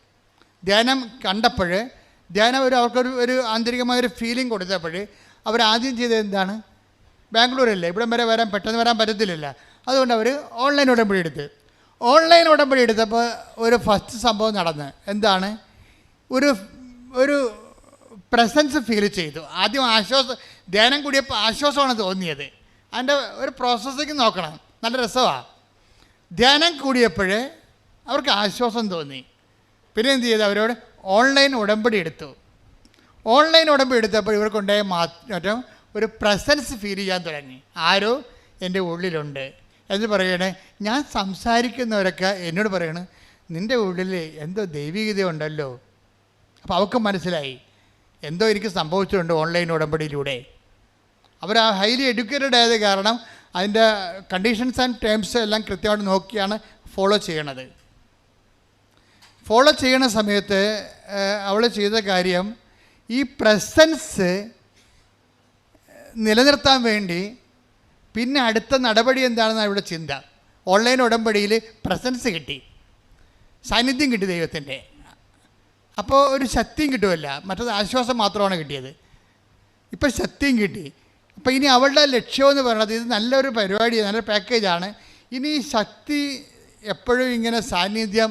ധ്യാനം കണ്ടപ്പോൾ, ധ്യാനം അവർക്കൊരു ആന്തരികമായൊരു ഫീലിംഗ് കൊടുത്തപ്പോൾ അവരാദ്യം ചെയ്തത് എന്താണ്? ബാംഗ്ലൂരല്ലേ, ഇവിടം വരെ പെട്ടെന്ന് വരാൻ പറ്റത്തില്ലല്ലോ, അതുകൊണ്ട് അവർ ഓൺലൈൻ ഉടമ്പടി എടുത്ത്. ഓൺലൈൻ ഉടമ്പടി എടുത്തപ്പോൾ ഒരു ഫസ്റ്റ് സംഭവം നടന്ന് എന്താണ്? ഒരു പ്രസൻസ് ഫീൽ ചെയ്തു. ആദ്യം ആശ്വാസം, ധ്യാനം കൂടിയപ്പോൾ ആശ്വാസമാണ് തോന്നിയത്. അതിൻ്റെ ഒരു പ്രോസസ്സിങ് നോക്കണം, നല്ല രസമാണ്. ധ്യാനം കൂടിയപ്പോൾ അവർക്ക് ആശ്വാസം തോന്നി. പിന്നെ എന്ത് ചെയ്തു? അവരോട് ഓൺലൈൻ ഉടമ്പടി എടുത്തു. ഓൺലൈൻ ഉടമ്പടി എടുത്തപ്പോൾ ഇവർക്കുണ്ടായ മാറ്റം, ഒരു പ്രസൻസ് ഫീൽ ചെയ്യാൻ തുടങ്ങി. ആരോ എൻ്റെ ഉള്ളിലുണ്ട് എന്ന് പറയണേ. ഞാൻ സംസാരിക്കുന്നവരൊക്കെ എന്നോട് പറയണേ, നിൻ്റെ ഉള്ളിൽ എന്തോ ദൈവികത ഉണ്ടല്ലോ. അപ്പോൾ അവർക്ക് മനസ്സിലായി എന്തോ എനിക്ക് സംഭവിച്ചിട്ടുണ്ട് ഓൺലൈൻ ഉടമ്പടിയിലൂടെ. അവർ ആ ഹൈലി എഡ്യൂക്കേറ്റഡ് ആയത് കാരണം അതിൻ്റെ കണ്ടീഷൻസ് ആൻഡ് ടേംസ് എല്ലാം കൃത്യമായിട്ട് നോക്കിയാണ് ഫോളോ ചെയ്യണത്. ഫോളോ ചെയ്യണ സമയത്ത് അവൾ ചെയ്ത കാര്യം, ഈ പ്രസൻസ് നിലനിർത്താൻ വേണ്ടി പിന്നെ അടുത്ത നടപടി എന്താണെന്നാണ് ഇവിടെ ചിന്ത. ഓൺലൈൻ ഉടമ്പടിയിൽ പ്രസൻസ് കിട്ടി, സാന്നിധ്യം കിട്ടി ദൈവത്തിൻ്റെ. അപ്പോൾ ഒരു ശക്തിയും കിട്ടുമല്ല, മറ്റത് ആശ്വാസം മാത്രമാണ് കിട്ടിയത്. ഇപ്പം ശക്തിയും കിട്ടി. അപ്പോൾ ഇനി അവളുടെ ലക്ഷ്യമെന്ന് പറയുന്നത്, ഇത് നല്ലൊരു പരിപാടിയാണ്, നല്ലൊരു പാക്കേജാണ്. ഇനി ഈ ശക്തി എപ്പോഴും ഇങ്ങനെ സാന്നിധ്യം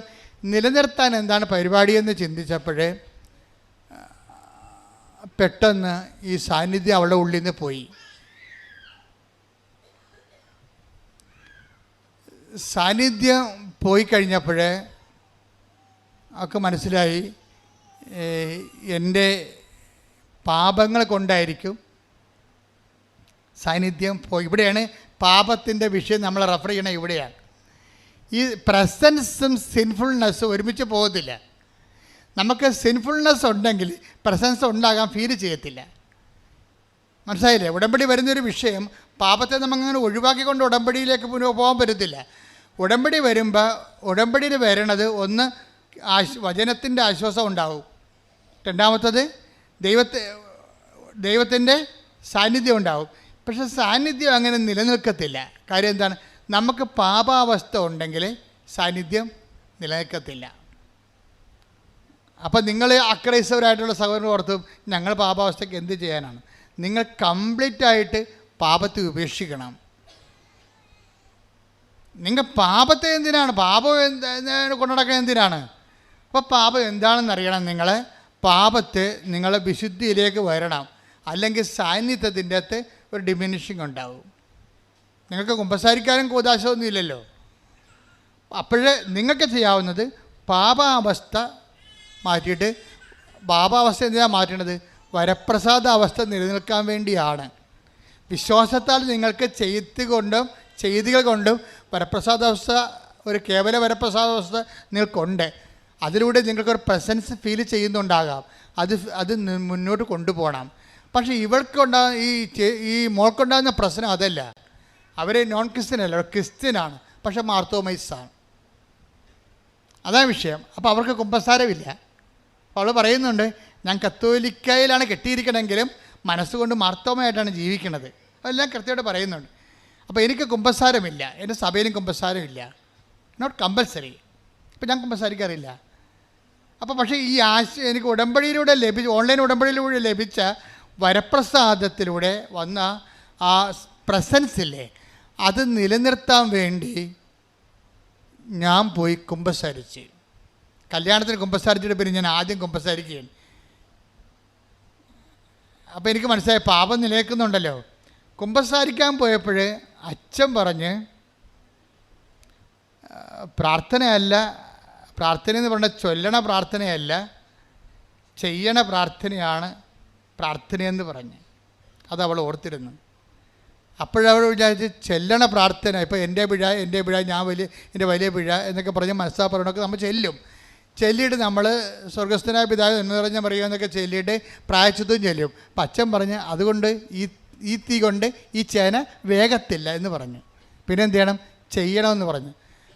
നിലനിർത്താൻ എന്താണ് പരിപാടിയെന്ന് ചിന്തിച്ചപ്പോൾ പെട്ടെന്ന് ഈ സാന്നിധ്യം അവളുടെ ഉള്ളിൽ നിന്ന് പോയി. സാന്നിധ്യം പോയി കഴിഞ്ഞപ്പോൾ അവൾക്ക് മനസ്സിലായി, എൻ്റെ പാപങ്ങൾ കൊണ്ടായിരിക്കും സാന്നിധ്യം പോയി. ഇവിടെയാണ് പാപത്തിൻ്റെ വിഷയം നമ്മൾ റെഫർ ചെയ്യണത്. ഇവിടെയാണ് ഈ പ്രസൻസും സിൻഫുൾനെസ്സും ഒരുമിച്ച് പോകത്തില്ല. നമുക്ക് സിൻഫുൾനെസ് ഉണ്ടെങ്കിൽ പ്രസൻസ് ഉണ്ടാകാൻ ഫീൽ ചെയ്യത്തില്ല. മനസ്സിലായില്ലേ? ഉടമ്പടി വരുന്നൊരു വിഷയം പാപത്തെ നമുക്കങ്ങനെ ഒഴിവാക്കിക്കൊണ്ട് ഉടമ്പടിയിലേക്ക് പോകാൻ പറ്റത്തില്ല. ഉടമ്പടി വരുമ്പോൾ ഉടമ്പടിയിൽ വരണത് ഒന്ന് വചനത്തിൻ്റെ ആശ്വാസം ഉണ്ടാവും, രണ്ടാമത്തത് ദൈവത്തിൻ്റെ സാന്നിധ്യം ഉണ്ടാവും. പക്ഷെ സാന്നിധ്യം അങ്ങനെ നിലനിൽക്കത്തില്ല. കാര്യം എന്താണ്? നമുക്ക് പാപാവസ്ഥ ഉണ്ടെങ്കിൽ സാന്നിധ്യം നിലനിൽക്കത്തില്ല. അപ്പം നിങ്ങൾ അക്രൈസ്തവരായിട്ടുള്ള സഹോദരൻ ഓർത്തും ഞങ്ങൾ പാപാവസ്ഥയ്ക്ക് എന്ത് ചെയ്യാനാണ്? നിങ്ങൾ കംപ്ലീറ്റായിട്ട് പാപത്തെ ഉപേക്ഷിക്കണം. നിങ്ങൾ പാപത്തെ എന്തിനാണ്? പാപം കൊണ്ടുനടക്കാൻ എന്തിനാണ്? അപ്പോൾ പാപം എന്താണെന്ന് അറിയണം. നിങ്ങളെ പാപത്തെ നിങ്ങളെ വിശുദ്ധിയിലേക്ക് വരണം, അല്ലെങ്കിൽ സാന്നിധ്യത്തിൻ്റെ അകത്ത് ഒരു ഡിമിനിഷിങ് ഉണ്ടാവും. നിങ്ങൾക്ക് കുമ്പസാരിക്കാനും കൂതാശമൊന്നും ഇല്ലല്ലോ. അപ്പോഴേ നിങ്ങൾക്ക് ചെയ്യാവുന്നത് പാപാവസ്ഥ മാറ്റിയിട്ട്, പാപാവസ്ഥ എന്തിനാണ് മാറ്റേണ്ടത്? വരപ്രസാദ അവസ്ഥ നിലനിൽക്കാൻ വേണ്ടിയാണ്. വിശ്വാസത്താൽ നിങ്ങൾക്ക് ചെയ്തികൾ കൊണ്ടും വരപ്രസാദാവസ്ഥ, ഒരു കേവല വരപ്രസാദാവസ്ഥ നിങ്ങൾക്കുണ്ട്. അതിലൂടെ നിങ്ങൾക്കൊരു പ്രസൻസ് ഫീൽ ചെയ്യുന്നുണ്ടാകാം. അത് മുന്നോട്ട് കൊണ്ടുപോകണം. പക്ഷേ ഈ മോൾക്കുണ്ടാകുന്ന പ്രശ്നം അതല്ല. അവർ നോൺ ക്രിസ്ത്യനല്ല, ക്രിസ്ത്യനാണ്, പക്ഷെ മാർത്തോമൈസാണ്. അതാണ് വിഷയം. അപ്പോൾ അവർക്ക് കുമ്പസാരമില്ല. അവൾ പറയുന്നുണ്ട്, ഞാൻ കത്തോലിക്കയിലാണ് കെട്ടിയിരിക്കണമെങ്കിലും മനസ്സുകൊണ്ട് മാർത്തോമയായിട്ടാണ് ജീവിക്കുന്നത്. അതെല്ലാം കൃത്യമായിട്ട് പറയുന്നുണ്ട്. അപ്പോൾ എനിക്ക് കുമ്പസാരമില്ല, എൻ്റെ സഭയിലും കുമ്പസാരമില്ല, നോട്ട് കമ്പൽസറി. ഇപ്പം ഞാൻ കുമ്പസാരിക്കാറില്ല. അപ്പോൾ പക്ഷേ ഈ എനിക്ക് ഉടമ്പടിയിലൂടെ ഓൺലൈൻ ഉടമ്പടിയിലൂടെ ലഭിച്ച വരപ്രസാദത്തിലൂടെ വന്ന ആ പ്രസൻസില്ലേ, അത് നിലനിർത്താൻ വേണ്ടി ഞാൻ പോയി കുമ്പസാരിച്ച്. കല്യാണത്തിന് കുമ്പസാരിച്ചിട്ട് പിന്നെ ഞാൻ ആദ്യം കുമ്പസാരിക്കുകയാണ്. അപ്പോൾ എനിക്ക് മനസ്സിലായി പാപം നിലനിൽക്കുന്നുണ്ടല്ലോ. കുമ്പസാരിക്കാൻ പോയപ്പോൾ അച്ഛൻ പറഞ്ഞ്, പ്രാർത്ഥനയെന്ന് പറഞ്ഞാൽ ചൊല്ലണ പ്രാർത്ഥനയല്ല, ചെയ്യണ പ്രാർത്ഥനയാണ് പ്രാർത്ഥനയെന്ന് പറഞ്ഞ്. അതവൾ ഓർത്തിരുന്നു. അപ്പോഴവൾ വിചാരിച്ച് ചെല്ലണ പ്രാർത്ഥന, ഇപ്പോൾ എൻ്റെ പിഴ എൻ്റെ വലിയ പിഴ എന്നൊക്കെ പറഞ്ഞ് മനസ്സാപ്പറയണമൊക്കെ നമ്മൾ ചെല്ലിയിട്ട് നമ്മൾ സ്വർഗസ്ഥനായ പിതാവ് എന്ന് പറഞ്ഞ പറയുക എന്നൊക്കെ ചെല്ലിയിട്ട് പ്രായച്ചിത്വം ചെല്ലും. അപ്പം അച്ഛൻ പറഞ്ഞ് അതുകൊണ്ട് ഈ തീ കൊണ്ട് ഈ ചേന വേഗത്തില്ല എന്ന് പറഞ്ഞു. പിന്നെ എന്ത് ചെയ്യണമെന്ന് പറഞ്ഞു.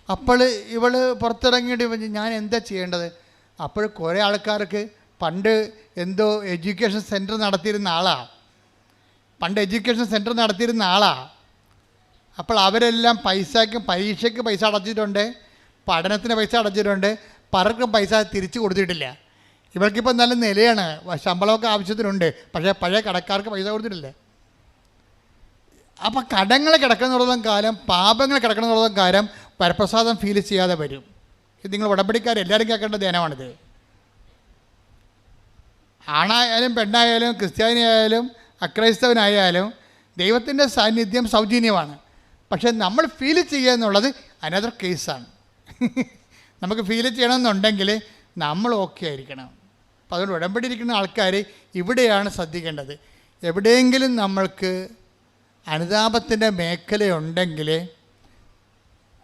അപ്പോൾ ഇവൾ പുറത്തിറങ്ങിയിട്ട് ഞാൻ എന്താ ചെയ്യേണ്ടത്? അപ്പോൾ കുറേ ആൾക്കാർക്ക് പണ്ട് എന്തോ എഡ്യൂക്കേഷൻ സെൻറ്റർ നടത്തിയിരുന്ന ആളാണ്. അപ്പോൾ അവരെല്ലാം പരീക്ഷയ്ക്ക് പൈസ അടച്ചിട്ടുണ്ട്, പഠനത്തിന് പൈസ അടച്ചിട്ടുണ്ട്, പലർക്കും പൈസ തിരിച്ചു കൊടുത്തിട്ടില്ല. ഇവർക്കിപ്പോൾ നല്ല നിലയാണ്, ശമ്പളമൊക്കെ ആവശ്യത്തിനുണ്ട്, പക്ഷേ പഴയ കടക്കാർക്ക് പൈസ കൊടുത്തിട്ടില്ല. അപ്പോൾ കടങ്ങൾ കിടക്കുന്നിടത്തോളം കാലം, പാപങ്ങൾ കിടക്കുന്നിടത്തോളം കാലം വരപ്രസാദം ഫീൽ ചെയ്യാതെ വരും. ഇത് നിങ്ങൾ ഉടമ്പടിക്കാർ എല്ലാവരും കേൾക്കേണ്ട ധ്യാനമാണിത്. ആണായാലും പെണ്ണായാലും ക്രിസ്ത്യാനിയായാലും അക്രൈസ്തവനായാലും ദൈവത്തിൻ്റെ സാന്നിധ്യം സൗജന്യമാണ്. പക്ഷേ നമ്മൾ ഫീൽ ചെയ്യുക എന്നുള്ളത് അനദർ കേസാണ്. നമുക്ക് ഫീൽ ചെയ്യണമെന്നുണ്ടെങ്കിൽ നമ്മൾ ഓക്കെ ആയിരിക്കണം. അപ്പോൾ അതുകൊണ്ട് ഉടമ്പടി ഇരിക്കുന്ന ആൾക്കാർ ഇവിടെയാണ് ശ്രദ്ധിക്കേണ്ടത്. എവിടെയെങ്കിലും നമ്മൾക്ക് അനുതാപത്തിൻ്റെ മേഖലയുണ്ടെങ്കിൽ,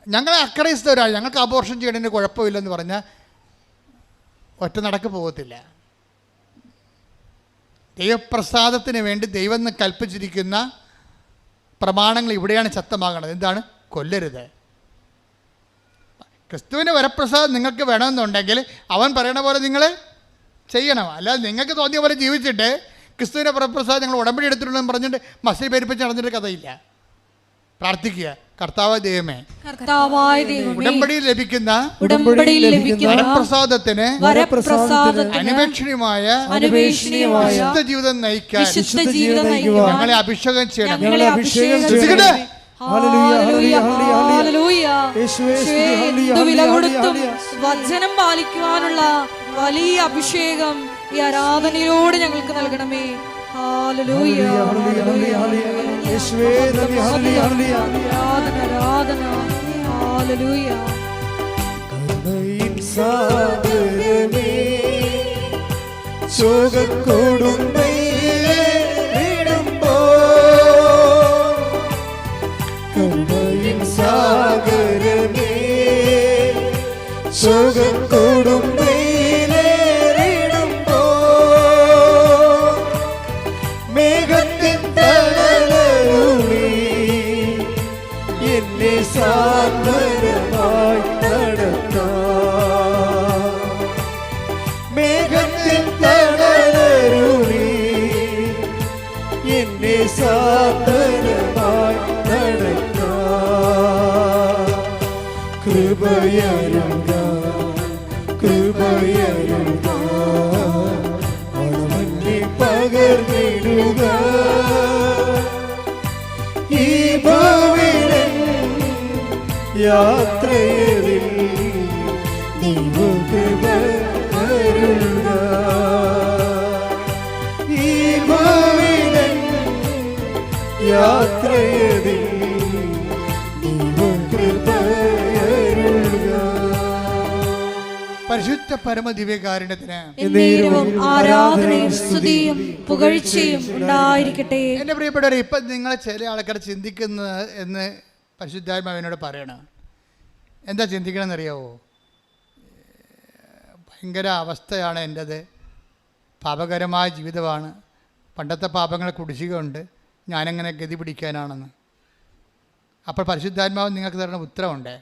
ഞങ്ങൾ അക്രൈസ്തവരാണ്, ഞങ്ങൾക്ക് അബോർഷൻ ചെയ്യണതിന് കുഴപ്പമില്ലെന്ന് പറഞ്ഞാൽ ഒറ്റ നടക്ക് പോകത്തില്ല. ദൈവപ്രസാദത്തിന് വേണ്ടി ദൈവം എന്ന് കൽപ്പിച്ചിരിക്കുന്ന പ്രമാണങ്ങൾ ഇവിടെയാണ് ശക്തമാകണത്. എന്താണ്? കൊല്ലരുത്. ക്രിസ്തുവിൻ്റെ വരപ്രസാദം നിങ്ങൾക്ക് വേണമെന്നുണ്ടെങ്കിൽ അവൻ പറയണ പോലെ നിങ്ങൾ ചെയ്യണം. അല്ലാതെ നിങ്ങൾക്ക് തോന്നിയ പോലെ ജീവിച്ചിട്ട് ക്രിസ്തുവിൻ്റെ വരപ്രസാദം നിങ്ങൾ ഉടമ്പടി എടുത്തിട്ടുണ്ടെന്ന് പറഞ്ഞിട്ട് മസിൽ പെരുപ്പിച്ച് നടന്നിട്ട് കഥയില്ല. പ്രാർത്ഥിക്കുക, കർത്താവായ ദൈവമേ, ഉടമ്പടിയിൽ ലഭിക്കുന്ന വരപ്രസാദത്തിന് അന്വേഷണീയമായ വിശുദ്ധ ജീവിതം നയിക്കാൻ ഞങ്ങളെ അഭിഷേകം ചെയ്യണം.
വചനം പാലിക്കുവാനുള്ള വലിയ അഭിഷേകം ഈ ആരാധനയോട് ഞങ്ങൾക്ക് നൽകണമേ. ഹല്ലേലൂയ, ആരാധന, ഹല്ലേലൂയ.
സാഗരമേ സുഖം കൂടും വെയിലേറിടുമ്പോ മേഘത്തിൻ തണലരുളി എന്നെ സാന്ത്വനമായി നടത്താം. മേഘത്തിൻ തണലരുളി എന്നെ സാന്ത്വനമായി നടത്താം. കൃപയരുക കൃപയരുക അളവന്നെ പകർന്നിടുക. ഈ ഭൂവിടൻ യാത്രയിൽ ദൈവകൃപ കരുക. ഈ ഭൂവിടൻ യാത്രയിൽ ദൈവകൃപ കരുക.
പരിശുദ്ധ പരമദിവ്യകാരുണ്യത്തിന്
എന്നേരവും ആരാധനയും സ്തുതിയും പുകഴ്ചയും ഉണ്ടായിരിക്കട്ടെ.
എൻ്റെ പ്രിയപ്പെട്ടവരെ, ഇപ്പം നിങ്ങൾ ചില ആൾക്കാർ ചിന്തിക്കുന്നത് എന്ന് പരിശുദ്ധാത്മാവിനോട് പറയണം. എന്താ ചിന്തിക്കണമെന്നറിയാവോ? ഭയങ്കര അവസ്ഥയാണ് എൻ്റേത്, പാപകരമായ ജീവിതമാണ്, പണ്ടത്തെ പാപങ്ങളെ കുടിശ്ശികയുണ്ട്, ഞാനെങ്ങനെ ഗതി പിടിക്കാനാണെന്ന്. അപ്പോൾ പരിശുദ്ധാത്മാവ് നിങ്ങൾക്ക് തരുന്ന ഉത്തരവുണ്ട്,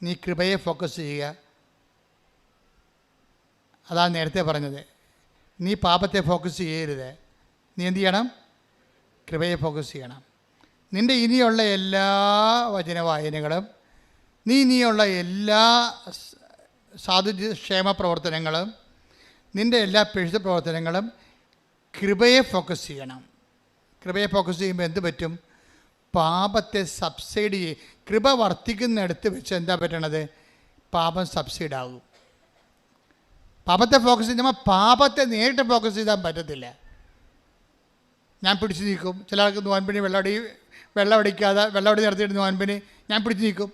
നീ കൃപയെ ഫോക്കസ് ചെയ്യുക. അതാണ് നേരത്തെ പറഞ്ഞത്. നീ പാപത്തെ ഫോക്കസ് ചെയ്യരുത്, നീ എന്ത് ചെയ്യണം? കൃപയെ ഫോക്കസ് ചെയ്യണം. നിൻ്റെ ഇനിയുള്ള എല്ലാ വചന വായനകളും, നീ ഇനിയുള്ള എല്ലാ സാധുക്ഷേമ പ്രവർത്തനങ്ങളും, നിൻ്റെ എല്ലാ പിഴുത പ്രവർത്തനങ്ങളും കൃപയെ ഫോക്കസ് ചെയ്യണം. കൃപയെ ഫോക്കസ് ചെയ്യുമ്പോൾ എന്ത് പറ്റും? പാപത്തെ സബ്സൈഡ് ചെയ്യും. കൃപ വർദ്ധിക്കുന്നിടത്ത് വെച്ച് എന്താ പറ്റണത്? പാപം സബ്സൈഡാകും. പാപത്തെ ഫോക്കസ് ചെയ്യുമ്പോൾ പാപത്തെ നേരിട്ട് ഫോക്കസ് ചെയ്താൽ പറ്റത്തില്ല. ഞാൻ പിടിച്ചു നീക്കും. ചില ആൾക്ക് നോൻപിന് വെള്ളം അടിക്കാതെ വെള്ളം നടത്തിയിട്ട് നോൻപിന് ഞാൻ പിടിച്ചു നീക്കും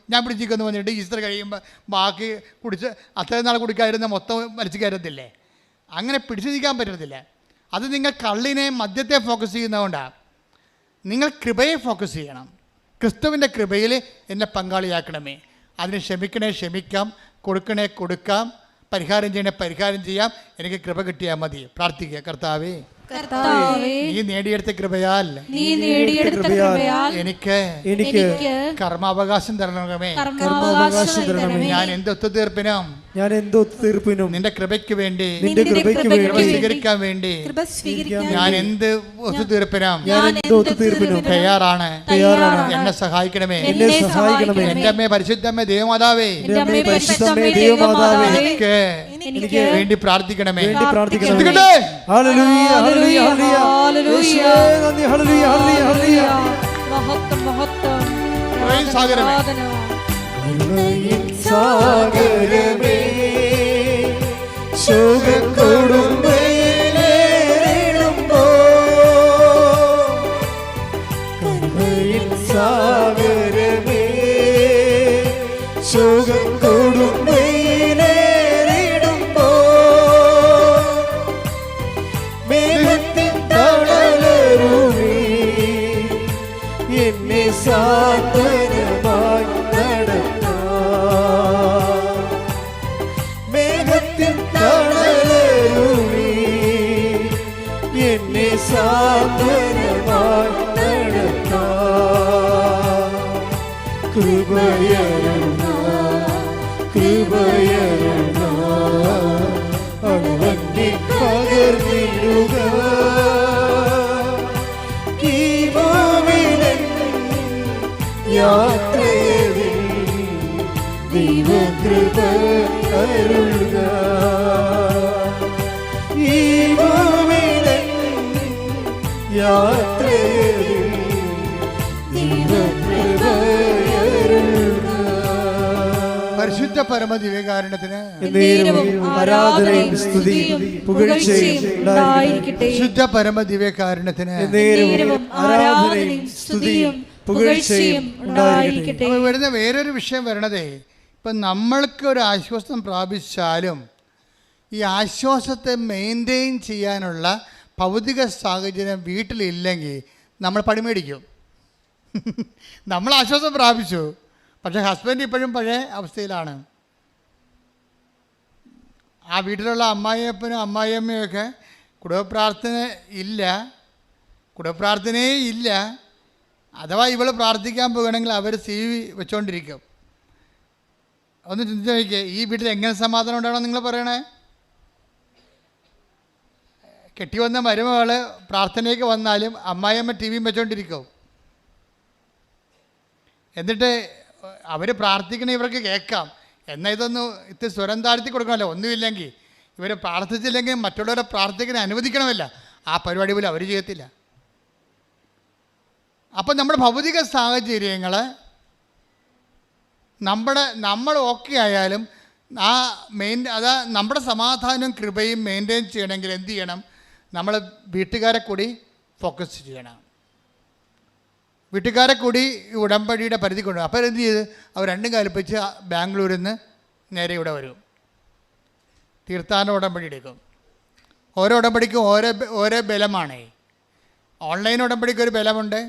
എന്ന് പറഞ്ഞിട്ട് ഈസ്റ്റർ കഴിയുമ്പോൾ ബാക്കി കുടിച്ച് അത്രയും നാൾ കുടിക്കാതിരുന്ന മൊത്തം വലിച്ചു കയറത്തില്ലേ? അങ്ങനെ പിടിച്ചു നീക്കാൻ പറ്റത്തില്ല. അത് നിങ്ങൾ കള്ളിനെ മദ്യത്തെ ഫോക്കസ് ചെയ്യുന്നതുകൊണ്ടാണ്. നിങ്ങൾ കൃപയെ ഫോക്കസ് ചെയ്യണം. ക്രിസ്തുവിൻ്റെ കൃപയിൽ എന്നെ പങ്കാളിയാക്കണമേ. അതിന് ക്ഷമിക്കണേ ക്ഷമിക്കാം, കൊടുക്കണേ കൊടുക്കാം, പരിഹാരം ചെയ്യണേ പരിഹാരം ചെയ്യാം. എനിക്ക് കൃപ കിട്ടിയാൽ മതി. പ്രാർത്ഥിക്കുക. കർത്താവേ, നീ നേടിയെടുത്ത കൃപയാൽ എനിക്ക് കർമാവകാശം തരണമേ. ഞാൻ എന്ത് ഒത്തുതീർപ്പിനും നിന്റെ കൃപയ്ക്ക് വേണ്ടി സ്വീകരിക്കാൻ വേണ്ടി ഞാൻ എന്ത് ഒത്തുതീർപ്പിനും തയ്യാറാണ്. എന്നെ സഹായിക്കണമേ. എന്റെ അമ്മേ പരിശുദ്ധമ്മേ ദേവമാതാവേ, എനിക്ക് വേണ്ടി പ്രാർത്ഥിക്കണമേ.
സാഗരമേ ശോകക്കൊടും വെയിലേറിടുമ്പോ കരുണയിൻ സാഗരമേ ശോകക്കൊടും വെയിലേറിടുമ്പോ മേഘത്തിൻ തണലരുളി എന്നെ സാന്ത്വനമായി സാന്ത്വനമായി നടത്താം. കൃപയരുക കൃപയരുക അളവന്നെ പകർന്നിടുക. ഈ ഭൂമിയിലൻ യാത്രയിൽ ദൈവകൃപ അരുളുക. ഈ
പരിശുദ്ധ പരമദിവ്യകാരുണ്യത്തിന്
ആരാധനയും സ്തുതിയും പുകഴ്ചയും ഉണ്ടായിരിക്കട്ടെ.
ശുദ്ധ പരമദിവ്യകാരുണ്യത്തിന്
ആരാധനയും സ്തുതിയും പുകഴ്ചയും ഉണ്ടായിരിക്കട്ടെ.
വരുന്ന വേറൊരു വിഷയം വരണതേ, ഇപ്പം നമ്മൾക്ക് ഒരു ആശ്വാസം പ്രാപിച്ചാലും ഈ ആശ്വാസത്തെ മെയിൻറ്റെയിൻ ചെയ്യാനുള്ള ഭൗതിക സാഹചര്യം വീട്ടിലില്ലെങ്കിൽ നമ്മൾ പണിമേടിക്കും. നമ്മൾ ആശ്വാസം പ്രാപിച്ചു, പക്ഷേ ഹസ്ബൻഡ് ഇപ്പോഴും പഴയ അവസ്ഥയിലാണ്. ആ വീട്ടിലുള്ള അമ്മായിയപ്പനും അമ്മായിയമ്മയൊക്കെ കുടുംബപ്രാർത്ഥനയേ ഇല്ല. അഥവാ ഇവൾ പ്രാർത്ഥിക്കാൻ പോകുകയാണെങ്കിൽ അവർ CV വെച്ചുകൊണ്ടിരിക്കും. ഒന്ന് ചിന്തിച്ച് നോക്കിയേ, ഈ വീട്ടിൽ എങ്ങനെ സമാധാനം ഉണ്ടാവണം നിങ്ങൾ പറയണേ? കെട്ടി വന്ന മരുമകൾ പ്രാർത്ഥനയ്ക്ക് വന്നാലും അമ്മായിയമ്മ TV വെച്ചുകൊണ്ടിരിക്കും. എന്നിട്ട് അവർ പ്രാർത്ഥിക്കണ ഇവർക്ക് കേൾക്കാം. എന്നാൽ ഇത്തിരി സ്വരം താഴ്ത്തി കൊടുക്കണമല്ലോ. ഒന്നുമില്ലെങ്കിൽ ഇവർ പ്രാർത്ഥിച്ചില്ലെങ്കിൽ മറ്റുള്ളവരെ പ്രാർത്ഥിക്കാൻ അനുവദിക്കണമല്ല. ആ പരിപാടി പോലും അവർ ചെയ്യത്തില്ല. അപ്പം നമ്മുടെ ഭൗതിക സാഹചര്യങ്ങൾ നമ്മൾ ഓക്കെ ആയാലും നമ്മുടെ സമാധാനവും കൃപയും മെയിൻറ്റെയിൻ ചെയ്യണമെങ്കിൽ എന്ത് ചെയ്യണം? നമ്മൾ വീട്ടുകാരെ കൂടി ഫോക്കസ് ചെയ്യണം. വീട്ടുകാരെ കൂടി ഉടമ്പടിയുടെ പരിധി കൊണ്ടുവരും. അപ്പോൾ എന്ത് ചെയ്ത് അവർ രണ്ടും കൽപ്പിച്ച് ബാംഗ്ലൂരിൽ നിന്ന് നേരെ ഇവിടെ വരും. തീർത്ഥാടന ഉടമ്പടി എടുക്കും. ഓരോ ഉടമ്പടിക്കും ഓരോ ബലമാണ്. ഓൺലൈൻ ഉടമ്പടിക്ക് ഒരു ബലമുണ്ട്.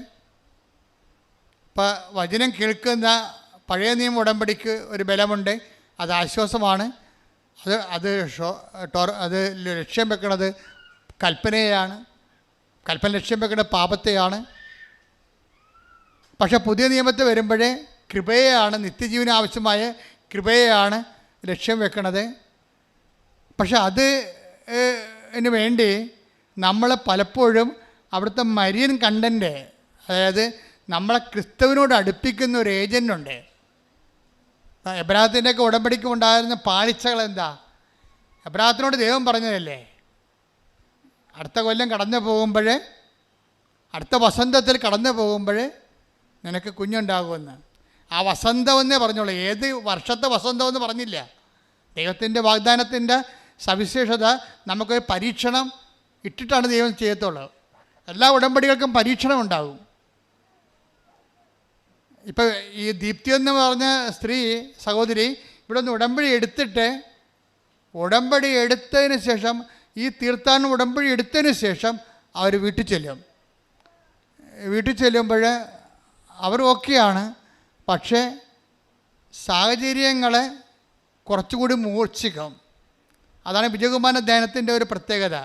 ഇപ്പോൾ വചനം കേൾക്കുന്ന പഴയ നിയമ ഉടമ്പടിക്ക് ഒരു ബലമുണ്ട്. അത് ആശ്വാസമാണ്. അത് ലക്ഷ്യം വെക്കുന്നത് കൽപ്പനയാണ്. കൽപ്പന ലക്ഷ്യം വെക്കുന്നത് പാപത്തെയാണ്. പക്ഷേ പുതിയ നിയമത്തിൽ വരുമ്പോഴേ കൃപയെയാണ്, നിത്യജീവന ആവശ്യമായ കൃപയെയാണ് ലക്ഷ്യം വെക്കുന്നത്. പക്ഷെ അതിന് വേണ്ടി നമ്മൾ പലപ്പോഴും അവിടുത്തെ മരിയൻ കണ്ടൻറ്റ്, അതായത് നമ്മളെ ക്രിസ്തുവിനോട് അടുപ്പിക്കുന്ന ഒരു ഏജൻ്റുണ്ട്. എബ്രാഹത്തിൻ്റെയൊക്കെ ഉടമ്പടിക്ക് ഉണ്ടായിരുന്ന പാളിച്ചകൾ എന്താ? എബ്രാഹത്തിനോട് ദൈവം പറഞ്ഞതല്ലേ, അടുത്ത കൊല്ലം കടന്നു പോകുമ്പോൾ, അടുത്ത വസന്തത്തിൽ കടന്നു പോകുമ്പോൾ നിനക്ക് കുഞ്ഞുണ്ടാകുമെന്ന്. ആ വസന്തമെന്നേ പറഞ്ഞോളൂ. ഏത് വർഷത്തെ വസന്തമെന്ന് പറഞ്ഞില്ല. ദൈവത്തിൻ്റെ വാഗ്ദാനത്തിൻ്റെ സവിശേഷത നമുക്കൊരു പരീക്ഷണം ഇട്ടിട്ടാണ് ദൈവം ചെയ്യത്തുള്ളൂ. എല്ലാ ഉടമ്പടികൾക്കും പരീക്ഷണം ഉണ്ടാകും. ഇപ്പോൾ ഈ ദീപ്തി എന്ന് പറഞ്ഞ സഹോദരി ഇവിടെ നിന്ന് ഉടമ്പടി എടുത്തതിന് ശേഷം, ഈ തീർത്ഥാടന ഉടമ്പടി എടുത്തതിന് ശേഷം അവർ വീട്ടിൽ ചെല്ലുമ്പോൾ അവർ ഓക്കെയാണ്. പക്ഷേ സാഹചര്യങ്ങളെ കുറച്ചുകൂടി മൂർച്ഛിക്കും. അതാണ് വിജയകുമാറിൻ്റെ ധ്യാനത്തിൻ്റെ ഒരു പ്രത്യേകത.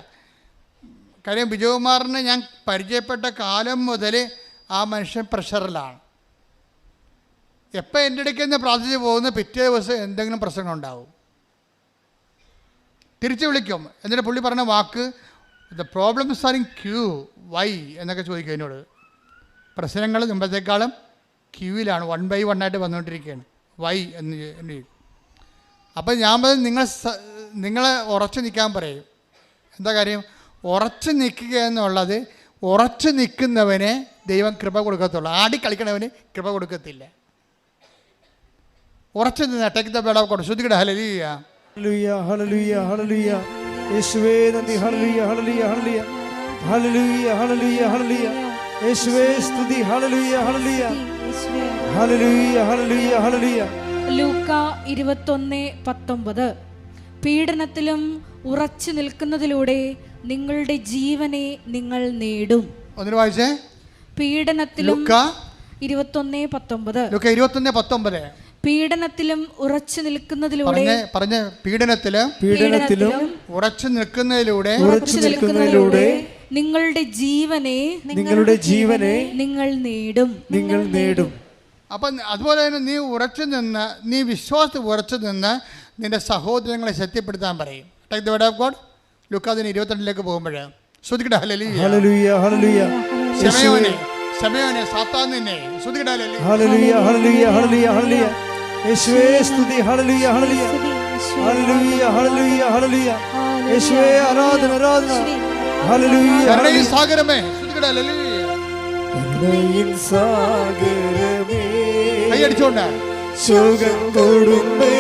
കാര്യം വിജയകുമാറിനെ ഞാൻ പരിചയപ്പെട്ട കാലം മുതൽ ആ മനുഷ്യൻ പ്രഷറിലാണ്. എപ്പോൾ എൻ്റെ ഇടയ്ക്ക് നിന്ന് പ്രാർത്ഥിച്ച് പോകുന്ന പിറ്റേ ദിവസം എന്തെങ്കിലും പ്രശ്നങ്ങളുണ്ടാവും. തിരിച്ചു വിളിക്കും. എന്നിട്ട് പുള്ളി പറഞ്ഞ വാക്ക്, the problems are in queue, why എന്നൊക്കെ ചോദിക്കും എന്നോട്. പ്രശ്നങ്ങൾ മുമ്പത്തേക്കാളും ക്യൂവിലാണ്, 1 by 1 ആയിട്ട് വന്നുകൊണ്ടിരിക്കുകയാണ്. വൈ എന്ന്. അപ്പം ഞാൻ നിങ്ങളെ ഉറച്ചു നിൽക്കാൻ പറയും. എന്താ കാര്യം? ഉറച്ചു നിൽക്കുക എന്നുള്ളത്, ഉറച്ചു നിൽക്കുന്നവനെ ദൈവം കൃപ കൊടുക്കത്തുള്ളൂ. ആടി കളിക്കണവന് കൃപ കൊടുക്കത്തില്ല. ഉറച്ചു നിന്ന് take the word of God. ശ്രുതികട ഹല്ലേലൂയ
ഹല്ലേലൂയ ഹല്ലേലൂയ ഹല്ലേലൂയ. യേശുവേ നന്ദി. ഹല്ലേലൂയ ഹല്ലേലൂയ ഹല്ലേലൂയ ഹല്ലേലൂയ ഹല്ലേലൂയ ഹല്ലേലൂയ. യേശുവേ സ്തുതി. ഹല്ലേലൂയ ഹല്ലേലൂയ ഹല്ലേലൂയ ഹല്ലേലൂയ ഹല്ലേലൂയ.
ലൂക്ക 21:19. പീഡനത്തിലും ഉറച്ചു നിൽക്കുന്നതിലൂടെ നിങ്ങളുടെ ജീവനെ നിങ്ങൾ നേടും.
ഒന്നിനു വായിച്ചേ.
പീഡനത്തിലും
21:19.
പീഡനത്തിലും ഉറച്ചു നിൽക്കുന്നതിലൂടെ
പീഡനത്തിലും ഉറച്ചു നിൽക്കുന്നതിലൂടെ
നിങ്ങളുടെ ജീവനെ നിങ്ങൾ നേടും.
അപ്പം അതുപോലെ തന്നെ നീ വിശ്വാസത്തിൽ ഉറച്ചു നിന്ന് നിന്റെ സഹോദരങ്ങളെ ശക്തിപ്പെടുത്താൻ പറയും. Take the word of God. ലൂക്ക 22 പോകുമ്പോൾ ശ്രുതിക്കട്ടെ ഹല്ലേലൂയ ഹല്ലേലൂയ ഹല്ലേലൂയ. ശമയോനെ സാത്താനിനെ ശ്രുതിക്കട്ടെ ഹല്ലേലൂയ ഹല്ലേലൂയ ഹല്ലേലൂയ ഹല്ലേലൂയ. യേശുവേ സ്തുതി. ഹല്ലേലൂയ ഹല്ലേലൂയ ഹല്ലേലൂയ ഹല്ലേലൂയ ഹല്ലേലൂയ. യേശുവേ ആരാധന ആരാധന. ഹല്ലേലൂയ. കരുണയിൻ സാഗരമേ ശ്രുതിക്കട്ടെ ഹല്ലേലൂയ. കരുണയിൻ സാഗരമേ കൈയടിച്ചോണ്ട് സുഖം കൊടുമേ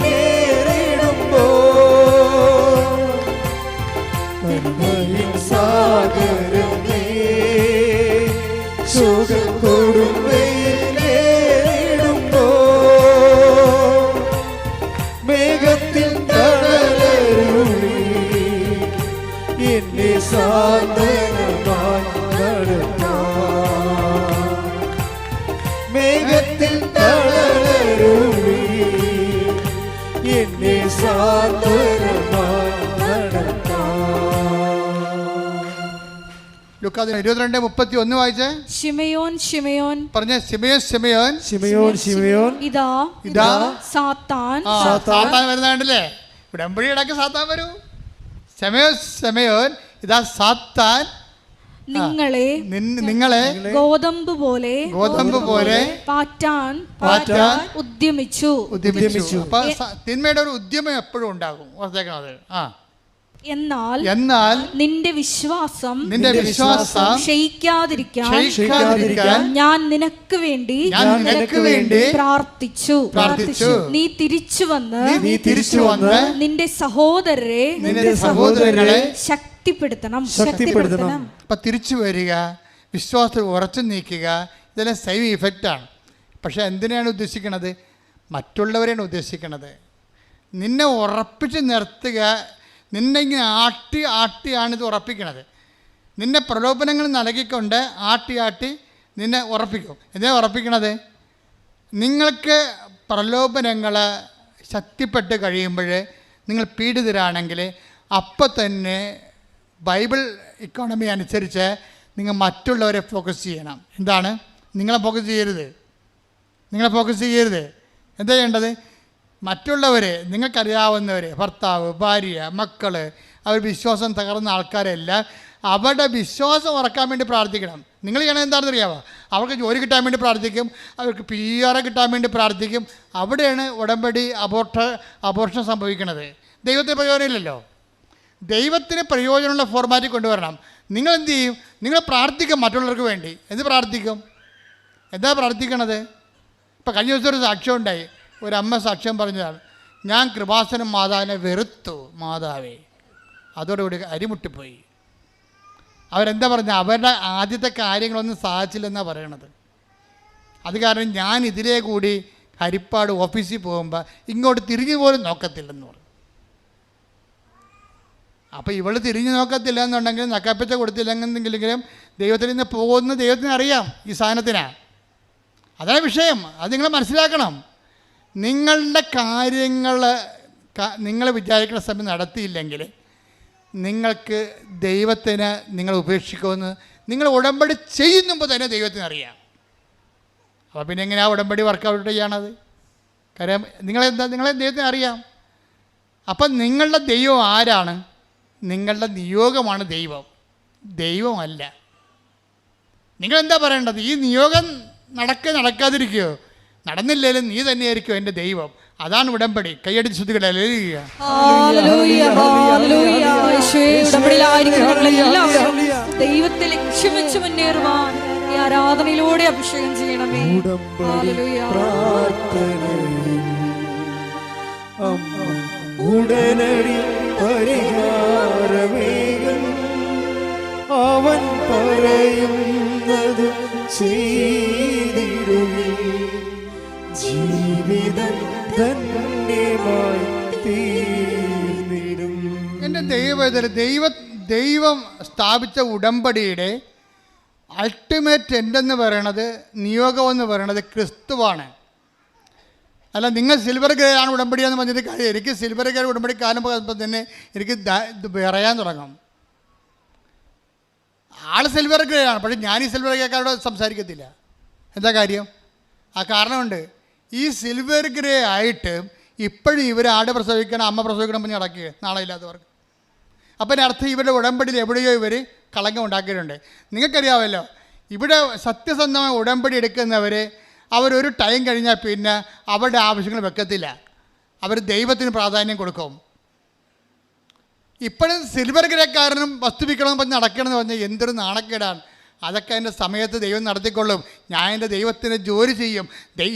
നേരിടുമ്പോൾ. കരുണയിൻ സാഗരമേ സുഖം കൊടുമേ നേരിടുമ്പോൾ. മേഘത്തിൽ തണലരുളി എന്നെ സാന്ത്വനമായി നടത്താം. മേഘത്തിൽ തണലരുളി
എന്നെ സാന്ത്വനമായി നടത്താം.
ലൂക്കാ 22:31 വായിച്ചേ.
ശിമയോൻ ശിമയോൻ
പറഞ്ഞ ശിമയോൻ ശിമയോൻ
ശിമയോൻ ശിമയോൻ
ഇതാ സാത്താൻ
സാത്താൻ വരുന്ന കണ്ടില്ലേ? ഉടമ്പടി ഇടയ്ക്ക് സാത്താൻ വരൂ. ശിമയോൻ ശിമയോൻ ഇതാ സാത്താൻ നിങ്ങളെ
ഗോതമ്പ് പോലെ
പാറ്റാൻ
ഉദ്യമിച്ചു.
അപ്പൊ തിന്മയുടെ ഒരു ഉദ്യമം എപ്പോഴും ഉണ്ടാകും. ഓർത്തേക്കണത്.
എന്നാൽ നിന്റെ വിശ്വാസം ക്ഷയിക്കാതിരിക്കാൻ ഞാൻ നിനക്ക് വേണ്ടി പ്രാർത്ഥിച്ചു. നീ തിരിച്ചു വന്ന് നിന്റെ സഹോദരരെ ശക്തിപ്പെടുത്തണം.
അപ്പൊ തിരിച്ചു വരിക, വിശ്വാസത്തിൽ ഉറച്ചു നീക്കുക, ഇതെല്ലാം സെയിം ഇഫക്റ്റാണ്. പക്ഷെ എന്തിനാണ് ഉദ്ദേശിക്കുന്നത്? മറ്റുള്ളവരെയാണ് ഉദ്ദേശിക്കുന്നത്. നിന്നെ ഉറപ്പിച്ച് നിർത്തുക, നിന്നെ ഇങ്ങനെ ആട്ടിയാണിത് ഉറപ്പിക്കണത്. നിന്നെ പ്രലോഭനങ്ങൾ നൽകിക്കൊണ്ട് ആട്ടി നിന്നെ ഉറപ്പിക്കും. എന്തിനാ ഉറപ്പിക്കണത്? നിങ്ങൾക്ക് പ്രലോഭനങ്ങൾ ശക്തിപ്പെട്ട് കഴിയുമ്പോൾ നിങ്ങൾ പീഡിതരാണെങ്കിൽ അപ്പം തന്നെ ബൈബിൾ ഇക്കോണമി അനുസരിച്ച് നിങ്ങൾ മറ്റുള്ളവരെ ഫോക്കസ് ചെയ്യണം. എന്താണ്? നിങ്ങളെ ഫോക്കസ് ചെയ്യരുത്. എന്താ ചെയ്യേണ്ടത്? മറ്റുള്ളവരെ, നിങ്ങൾക്കറിയാവുന്നവർ, ഭർത്താവ്, ഭാര്യ, മക്കൾ, അവർ വിശ്വാസം തകർന്ന ആൾക്കാരെല്ലാം അവരുടെ വിശ്വാസം ഉറക്കാൻ വേണ്ടി പ്രാർത്ഥിക്കണം. നിങ്ങൾ ചെയ്യണത് എന്താണെന്ന് അറിയാമോ? അവർക്ക് ജോലി കിട്ടാൻ വേണ്ടി പ്രാർത്ഥിക്കും, അവർക്ക് PR കിട്ടാൻ വേണ്ടി പ്രാർത്ഥിക്കും. അവിടെയാണ് ഉടമ്പടി അബോർഷൻ സംഭവിക്കുന്നത്. ദൈവത്തിന് പ്രയോജനമില്ലല്ലോ. ദൈവത്തിന് പ്രയോജനമുള്ള ഫോർമാറ്റിൽ കൊണ്ടുവരണം. നിങ്ങൾ എന്ത് ചെയ്യും? നിങ്ങൾ പ്രാർത്ഥിക്കും മറ്റുള്ളവർക്ക് വേണ്ടി. എന്ത് പ്രാർത്ഥിക്കും? എന്താ പ്രാർത്ഥിക്കണത്? ഇപ്പം കഴിഞ്ഞ ദിവസം ഒരു സാക്ഷ്യം ഉണ്ടായി. ഒരമ്മ സാക്ഷ്യം പറഞ്ഞതാണ്, ഞാൻ കൃപാസനം മാതാവിനെ വെറുത്തു. മാതാവേ, അതോടുകൂടി അരിമുട്ടിപ്പോയി. അവരെന്താ പറഞ്ഞത്? അവരുടെ ആദ്യത്തെ കാര്യങ്ങളൊന്നും സാധിച്ചില്ലെന്നാണ് പറയണത്. അത് കാരണം ഞാൻ ഇതിലേ കൂടി ഹരിപ്പാട് ഓഫീസിൽ പോകുമ്പോൾ ഇങ്ങോട്ട് തിരിഞ്ഞു പോലും നോക്കത്തില്ലെന്ന് പറഞ്ഞു. അപ്പോൾ ഇവൾ തിരിഞ്ഞു നോക്കത്തില്ല എന്നുണ്ടെങ്കിൽ, നക്കാപ്പച്ച കൊടുത്തില്ലെന്നെങ്കിലും ദൈവത്തിൽ നിന്ന് പോകുന്ന ദൈവത്തിന് അറിയാം ഈ സാധനത്തിനാണ്. അതാണ് വിഷയം. അത് നിങ്ങൾ മനസ്സിലാക്കണം. നിങ്ങളുടെ കാര്യങ്ങൾ നിങ്ങൾ വിചാരിക്കുന്ന സമയം നടത്തിയില്ലെങ്കിൽ നിങ്ങൾക്ക് ദൈവത്തിന് നിങ്ങൾ ഉപേക്ഷിക്കുമെന്ന് നിങ്ങൾ ഉടമ്പടി ചെയ്യുമ്പോൾ തന്നെ ദൈവത്തിന് അറിയാം. അപ്പോൾ പിന്നെ എങ്ങനെയാണ് ഉടമ്പടി വർക്കൗട്ട് ചെയ്യണത്? കാര്യം നിങ്ങളെ ദൈവത്തിന് അറിയാം. അപ്പം നിങ്ങളുടെ ദൈവം ആരാണ്? നിങ്ങളുടെ നിയോഗമാണ് ദൈവമല്ല. നിങ്ങളെന്താ പറയേണ്ടത്? ഈ നിയോഗം നടക്കാതിരിക്കുകയോ? നടന്നില്ലേലും നീ തന്നെയായിരിക്കും എൻ്റെ ദൈവം. അതാണ് ഉടമ്പടി. കൈയടിച്ച് ശ്രുതികളെ
ദൈവത്തെ ലക്ഷ്യം വെച്ച് മുന്നേറുവാൻ ഈ ആരാധനയിലൂടെ അഭിഷേകം ചെയ്യണമേ.
ഉടനടി പരിഹാരമേകും അവൻ പറയുന്നത് ചെയ്തിടുകയും ജീവിതം ധന്യമായി തീർന്നിടും.
എൻ്റെ ദൈവം സ്ഥാപിച്ച ഉടമ്പടിയുടെ അൾട്ടിമേറ്റ് എൻഡെന്ന് പറയണത്, നിയോഗമെന്ന് പറയണത് ക്രിസ്തുവാണ്. അല്ല, നിങ്ങൾ സിൽവർ ഗ്രേ ആണ് ഉടമ്പടിയാന്ന് പറഞ്ഞിട്ട് കാര്യം. എനിക്ക് സിൽവർ ഗ്രേ ഉടമ്പടി കാലം പോകുമ്പോൾ തന്നെ എനിക്ക് പറയാൻ തുടങ്ങും. ആൾ സിൽവർ ഗ്രേ ആണ്, പക്ഷേ ഞാൻ ഈ സിൽവർ ഗ്രേക്കാരോട് സംസാരിക്കത്തില്ല. എന്താ കാര്യം? ആ കാരണമുണ്ട്. ഈ സിൽവർ ഗ്രേ ആയിട്ട് ഇപ്പോഴും ഇവർ ആട് പ്രസവിക്കണം, അമ്മ പ്രസവിക്കണം പറഞ്ഞ് നടക്കുക നാളെ ഇല്ലാത്തവർക്ക്. അപ്പം അർത്ഥം ഇവരുടെ ഉടമ്പടിയിൽ എവിടെയോ ഇവർ കളങ്കം ഉണ്ടാക്കിയിട്ടുണ്ട്. നിങ്ങൾക്കറിയാമല്ലോ, ഇവിടെ സത്യസന്ധമായ ഉടമ്പടി എടുക്കുന്നവർ അവരൊരു ടൈം കഴിഞ്ഞാൽ പിന്നെ അവരുടെ ആവശ്യങ്ങൾ വെക്കത്തില്ല. അവർ ദൈവത്തിന് പ്രാധാന്യം കൊടുക്കും. ഇപ്പോഴും സിൽവർ ഗ്രേക്കാരനും വസ്തുവിക്കണമെന്ന് പറഞ്ഞ് നടക്കണമെന്ന് പറഞ്ഞാൽ എന്തൊരു നാണക്കേടാണ്. അതൊക്കെ എൻ്റെ സമയത്ത് ദൈവം നടത്തിക്കൊള്ളും. ഞാൻ എൻ്റെ ദൈവത്തിന് ജോലി ചെയ്യും.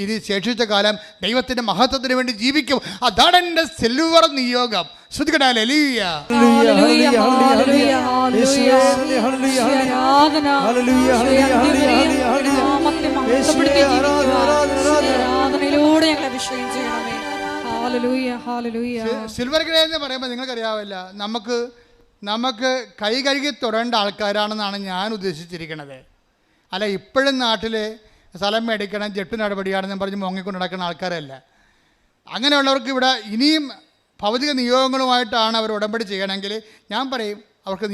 ഇത് ശേഷിച്ച കാലം ദൈവത്തിൻ്റെ മഹത്വത്തിന് വേണ്ടി ജീവിക്കും. അതാണ് എൻ്റെ സിൽവർ നിയോഗം. ശ്രുതികടാൽ സിൽവർ ഗ്രേ എന്ന് പറയുമ്പോൾ നിങ്ങൾക്കറിയാവില്ല, നമുക്ക് കൈ കഴുകി തൊടേണ്ട ആൾക്കാരാണെന്നാണ് ഞാൻ ഉദ്ദേശിച്ചിരിക്കുന്നത്. അല്ല, ഇപ്പോഴും നാട്ടിൽ സ്ഥലം മേടിക്കണം, ജെട്ട് നടപടിയാണെന്ന് പറഞ്ഞ് മുങ്ങിക്കൊണ്ട് നടക്കുന്ന ആൾക്കാരല്ല. അങ്ങനെയുള്ളവർക്ക് ഇവിടെ ഇനിയും ഭൗതിക നിയോഗങ്ങളുമായിട്ടാണ് അവർ ഉടമ്പടി ചെയ്യണമെങ്കിൽ ഞാൻ പറയും അവർക്ക്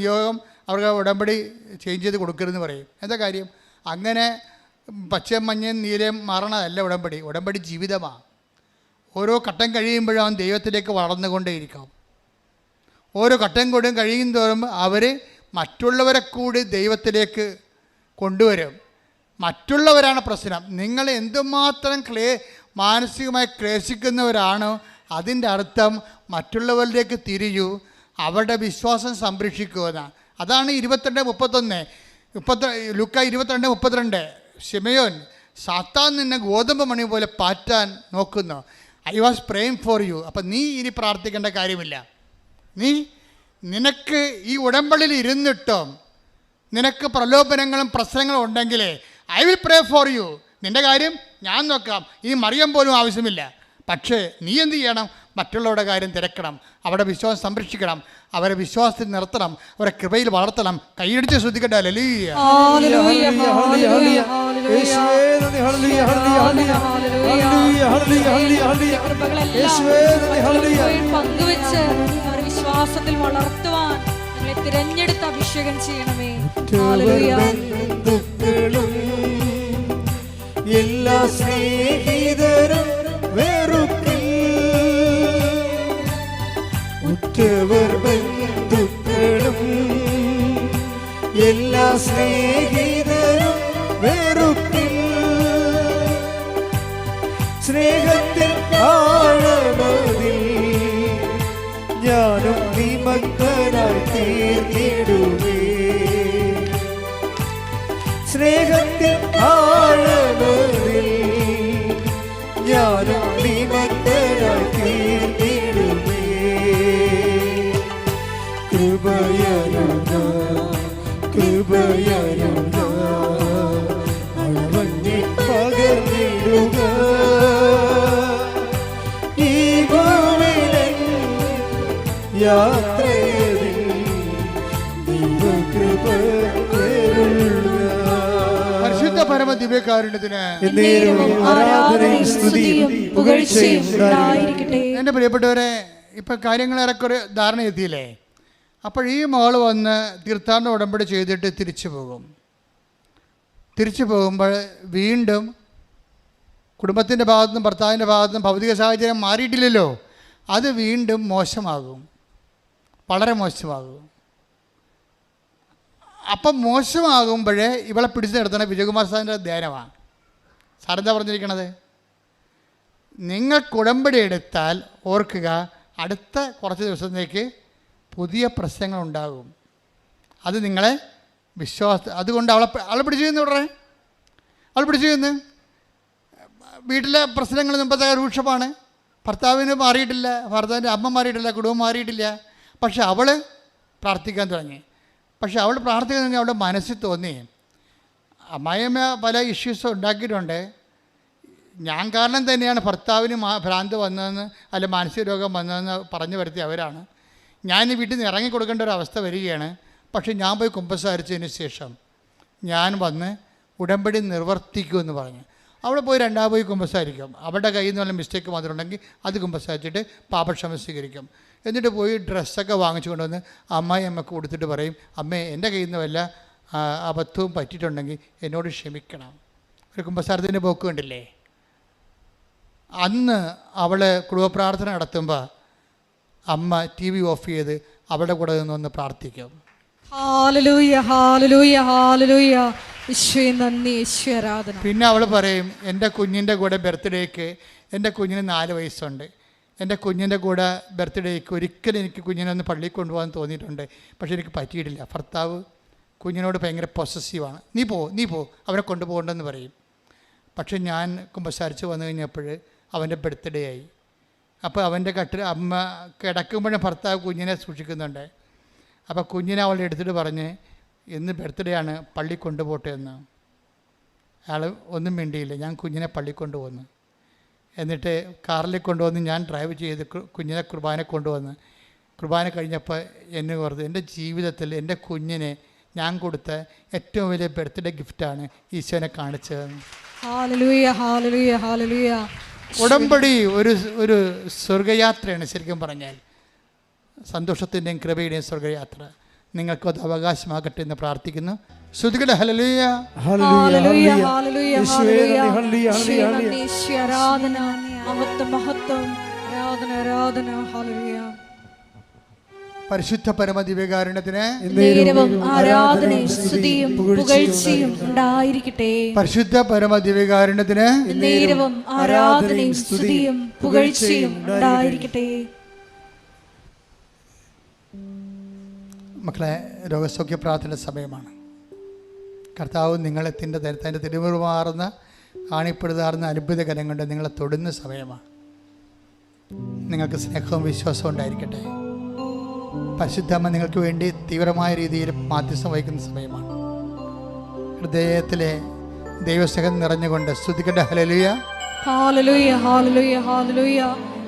അവർക്ക് ഉടമ്പടി ചേഞ്ച് ചെയ്ത് കൊടുക്കരുതെന്ന് പറയും. എന്താ കാര്യം? അങ്ങനെ പച്ചയും മഞ്ഞയും നീലയും മാറണതല്ല ഉടമ്പടി ജീവിതമാണ്. ഓരോ ഘട്ടം കഴിയുമ്പോഴും അവൻ ദൈവത്തിലേക്ക് വളർന്നുകൊണ്ടേയിരിക്കും. ഓരോ ഘട്ടം കൂടെ കഴിയും തോറും അവർ മറ്റുള്ളവരെ കൂടി ദൈവത്തിലേക്ക് കൊണ്ടുവരും. മറ്റുള്ളവരാണ് പ്രശ്നം. നിങ്ങൾ എന്തുമാത്രം മാനസികമായി ക്ലേശിക്കുന്നവരാണോ അതിൻ്റെ അർത്ഥം മറ്റുള്ളവരിലേക്ക് തിരിയൂ, അവരുടെ വിശ്വാസം സംരക്ഷിക്കുമെന്നാണ്. അതാണ് 22:31 ലൂക്ക 22:32. ശിമയോൻ, സാത്താൻ നിന്നെ ഗോതമ്പ് മണി പോലെ പാറ്റാൻ നോക്കുന്നു. I was praying for you. അപ്പം നീ ഇനി പ്രാർത്ഥിക്കേണ്ട കാര്യമില്ല. നിനക്ക് ഈ ഉടമ്പടിയിൽ ഇരുന്നിട്ടും നിനക്ക് പ്രലോഭനങ്ങളും പ്രശ്നങ്ങളും ഉണ്ടെങ്കിൽ I will pray for you. നിൻ്റെ കാര്യം ഞാൻ നോക്കാം. ഇനി മറിയം പോലും ആവശ്യമില്ല. പക്ഷേ നീ എന്ത് ചെയ്യണം? മറ്റുള്ളവരുടെ കാര്യം തിരക്കണം, അവരുടെ വിശ്വാസം സംരക്ഷിക്കണം, അവരെ വിശ്വാസത്തിൽ നിർത്തണം, അവരെ കൃപയിൽ വളർത്തണം. കൈയടിച്ച് ശ്രദ്ധിക്കട്ടെ. ഹല്ലേലൂയ.
പങ്കുവെച്ച് അവരുടെ വിശ്വാസത്തിൽ വളർത്തുവാൻ ഞങ്ങളെ തിരഞ്ഞെടുത്ത് അഭിഷേകം ചെയ്യണമേ.
എല്ലാ സ്നേഹിതരും വെറുക്കിൽ, ഉറ്റവർ ബന്ധുക്കളും എല്ലാ സ്നേഹിതരും വെറുക്കിൽ, സ്നേഹത്തിൽ ആഴമതിൽ ഞാനും നിമഗ്നനായി തീർന്നിടുവേ. സ്നേഹത്തിൽ ആഴമതിൽ ഞാനും നിമഗ്നനായി തീർന്നിടുവേ. കൃപയരുക അളവന്നെ പകർന്നിടുക. ഈ ഭൂമിയിലൻ യാത്രയിൽ ദൈവകൃപ
പരിശുദ്ധ പരമ ദിവ്യകാരുണ്യത്തിന്
ആരാധനയും സ്തുതിയും പുകഴ്ചയും ഉണ്ടായിരിക്കട്ടെ.
എൻ്റെ പ്രിയപ്പെട്ടവരെ, ഇപ്പം കാര്യങ്ങൾ ഏറെക്കുറെ ധാരണ എത്തിയില്ലേ? അപ്പോൾ ഈ മകൾ വന്ന് തീർത്ഥാടന ഉടമ്പടി ചെയ്തിട്ട് തിരിച്ചു പോകുമ്പോൾ വീണ്ടും കുടുംബത്തിൻ്റെ ഭാഗത്തുനിന്നും ഭർത്താവിൻ്റെ ഭാഗത്തുനിന്നും ഭൗതിക സാഹചര്യം മാറിയിട്ടില്ലല്ലോ. അത് വീണ്ടും മോശമാകും, വളരെ മോശമാകും. അപ്പം മോശമാകുമ്പോഴേ ഇവളെ പിടിച്ചു നിർത്തണ വിജയകുമാർ സാറിൻ്റെ ധ്യാനമാണ്. സാറെന്താ പറഞ്ഞിരിക്കണത്? നിങ്ങൾക്ക് ഉടമ്പടി എടുത്താൽ ഓർക്കുക, അടുത്ത കുറച്ച് ദിവസത്തേക്ക് പുതിയ പ്രശ്നങ്ങളുണ്ടാകും. അത് നിങ്ങളെ അതുകൊണ്ട് അവളെ പിടിച്ചു ചെയ്യുന്നു. അവൾ പിടിച്ചു ചെയ്യുന്നു. വീട്ടിലെ പ്രശ്നങ്ങൾ മുമ്പത്തെ രൂക്ഷമാണ്. ഭർത്താവിന് മാറിയിട്ടില്ല, ഭർത്താവിൻ്റെ അമ്മ മാറിയിട്ടില്ല, കുടുംബം മാറിയിട്ടില്ല. പക്ഷെ അവൾ പ്രാർത്ഥിക്കാൻ തുടങ്ങി. പക്ഷെ അവൾ പ്രാർത്ഥിക്കാൻ തുടങ്ങി അവളുടെ മനസ്സിൽ തോന്നി, അമ്മായിയമ്മ പല ഇഷ്യൂസ് ഉണ്ടാക്കിയിട്ടുണ്ട്, ഞാൻ കാരണം തന്നെയാണ് ഭർത്താവിന് ഭ്രാന്ത് വന്നതെന്ന് അല്ല മാനസിക രോഗം വന്നതെന്ന് പറഞ്ഞു വരുത്തി അവരാണ്. ഞാൻ ഈ വീട്ടിൽ നിന്ന് ഇറങ്ങിക്കൊടുക്കേണ്ട ഒരു അവസ്ഥ വരികയാണ്. പക്ഷെ ഞാൻ പോയി കുമ്പസാരിച്ചതിന് ശേഷം ഞാൻ വന്ന് ഉടമ്പടി നിർവർത്തിക്കുമെന്ന് പറഞ്ഞു. അവിടെ പോയി പോയി കുമ്പസാരിക്കും. അവരുടെ കയ്യിൽ നിന്ന് വല്ല മിസ്റ്റേക്ക് വന്നിട്ടുണ്ടെങ്കിൽ അത് കുമ്പസാരിച്ചിട്ട് പാപക്ഷമ സ്വീകരിക്കും. എന്നിട്ട് പോയി ഡ്രസ്സൊക്കെ വാങ്ങിച്ചു കൊണ്ടുവന്ന് അമ്മയ്ക്ക് കൊടുത്തിട്ട് പറയും, അമ്മേ എൻ്റെ കയ്യിൽ നിന്ന് വല്ല അബദ്ധവും പറ്റിയിട്ടുണ്ടെങ്കിൽ എന്നോട് ക്ഷമിക്കണം. ഒരു കുമ്പസാരത്തിൻ്റെ പോക്ക് കണ്ടില്ലേ? അന്ന് അവൾ കുടുംബപ്രാർത്ഥന നടത്തുമ്പോൾ അമ്മ TV ഓഫ് ചെയ്ത് അവളുടെ കൂടെ നിന്നൊന്ന് പ്രാർത്ഥിക്കും.
ഹല്ലേലൂയ ഹല്ലേലൂയ ഹല്ലേലൂയ. ഈശോയെ നന്ദി, ഈശോയെ ആരാധന.
പിന്നെ അവൾ പറയും, എൻ്റെ കുഞ്ഞിൻ്റെ കൂടെ ബർത്ത്ഡേക്ക്, എൻ്റെ കുഞ്ഞിന് 4 വയസ്സുണ്ട്, എൻ്റെ കുഞ്ഞിൻ്റെ കൂടെ ബർത്ത്ഡേക്ക് ഒരിക്കലും എനിക്ക് കുഞ്ഞിനെ ഒന്ന് പള്ളിയിൽ കൊണ്ടുപോകാൻ തോന്നിയിട്ടുണ്ട്, പക്ഷേ എനിക്ക് പറ്റിയിട്ടില്ല. ഭർത്താവ് കുഞ്ഞിനോട് ഭയങ്കര പൊസസീവാണ്. നീ പോ അവനെ കൊണ്ടുപോകണ്ടെന്ന് പറയും. പക്ഷെ ഞാൻ കുമ്പസാരിച്ച് വന്നു കഴിഞ്ഞപ്പോൾ അവൻ്റെ ബർത്ത്ഡേ ആയി. അപ്പോൾ അവൻ്റെ അമ്മ കിടക്കുമ്പോഴും ഭർത്താവ് കുഞ്ഞിനെ സൂക്ഷിക്കുന്നുണ്ട്. അപ്പോൾ കുഞ്ഞിനെ അവളെ എടുത്തിട്ട് പറഞ്ഞ്, ഇന്ന് ബർത്ത്ഡേ ആണ്, പള്ളി കൊണ്ടുപോട്ടെ എന്ന്. അയാൾ ഒന്നും മിണ്ടിയില്ല. ഞാൻ കുഞ്ഞിനെ പള്ളി കൊണ്ടുപോകുന്നു. എന്നിട്ട് കാറിൽ കൊണ്ടുവന്ന് ഞാൻ ഡ്രൈവ് ചെയ്ത് കുഞ്ഞിനെ കുർബാന കൊണ്ടുവന്ന് കുർബാന കഴിഞ്ഞപ്പോൾ എന്നെ ഓർത്ത്, എൻ്റെ ജീവിതത്തിൽ എൻ്റെ കുഞ്ഞിനെ ഞാൻ കൊടുത്ത ഏറ്റവും വലിയ ബർത്ത്ഡേ ഗിഫ്റ്റാണ് ഈശോനെ കാണിച്ചതെന്ന്.
ഹല്ലേലൂയ ഹല്ലേലൂയ ഹല്ലേലൂയ.
ഉടമ്പടി ഒരു സ്വർഗയാത്രയാണ്. ശരിക്കും പറഞ്ഞാൽ സന്തോഷത്തിൻ്റെയും കൃപയുടെയും സ്വർഗയാത്ര നിങ്ങൾക്കത് അവകാശമാകട്ടെ എന്ന് പ്രാർത്ഥിക്കുന്നു. ശ്രുതികട ഹല്ലേലൂയ,
ഹല്ലേലൂയ, ഹല്ലേലൂയ, ഹല്ലേലൂയ. ആരാധന, മഹത്വം, മഹത്വം, ആരാധന, ആരാധന, ഹല്ലേലൂയ.
പരിശുദ്ധ പരമദിവ്യകാരുണ്യത്തിന്
നേരവും ആരാധനയും സ്തുതിയും പുകഴ്ചയും ഉണ്ടായിരിക്കട്ടെ.
പരിശുദ്ധ പരമദിവ്യകാരുണ്യത്തിന്
നേരവും ആരാധനയും സ്തുതിയും പുകഴ്ചയും ഉണ്ടായിരിക്കട്ടെ.
മക്കളെ, രോഗസൗഖ്യ പ്രാർത്ഥന സമയമാണ്. കർത്താവ് നിങ്ങളെ തൻ്റെ തിരുമുറുമാറുന്ന ആണിപ്പെടുതാറുന്ന അത്ഭുതകരം കൊണ്ട് നിങ്ങളെ തൊടുന്ന സമയമാണ്. നിങ്ങൾക്ക് സ്നേഹവും വിശ്വാസവും ഉണ്ടായിരിക്കട്ടെ. പരിശുദ്ധമ്മ നിങ്ങൾക്ക് വേണ്ടി തീവ്രമായ രീതിയിൽ മാധ്യസ്ഥം വഹിക്കുന്ന സമയമാണ്. ഹൃദയത്തിലെ ദൈവസ്നേഹം നിറഞ്ഞുകൊണ്ട് സ്തുതിക്കട്ടെ. ഹല്ലേലൂയ,
ഹല്ലേലൂയ, ഹല്ലേലൂയ, ഹല്ലേലൂയ.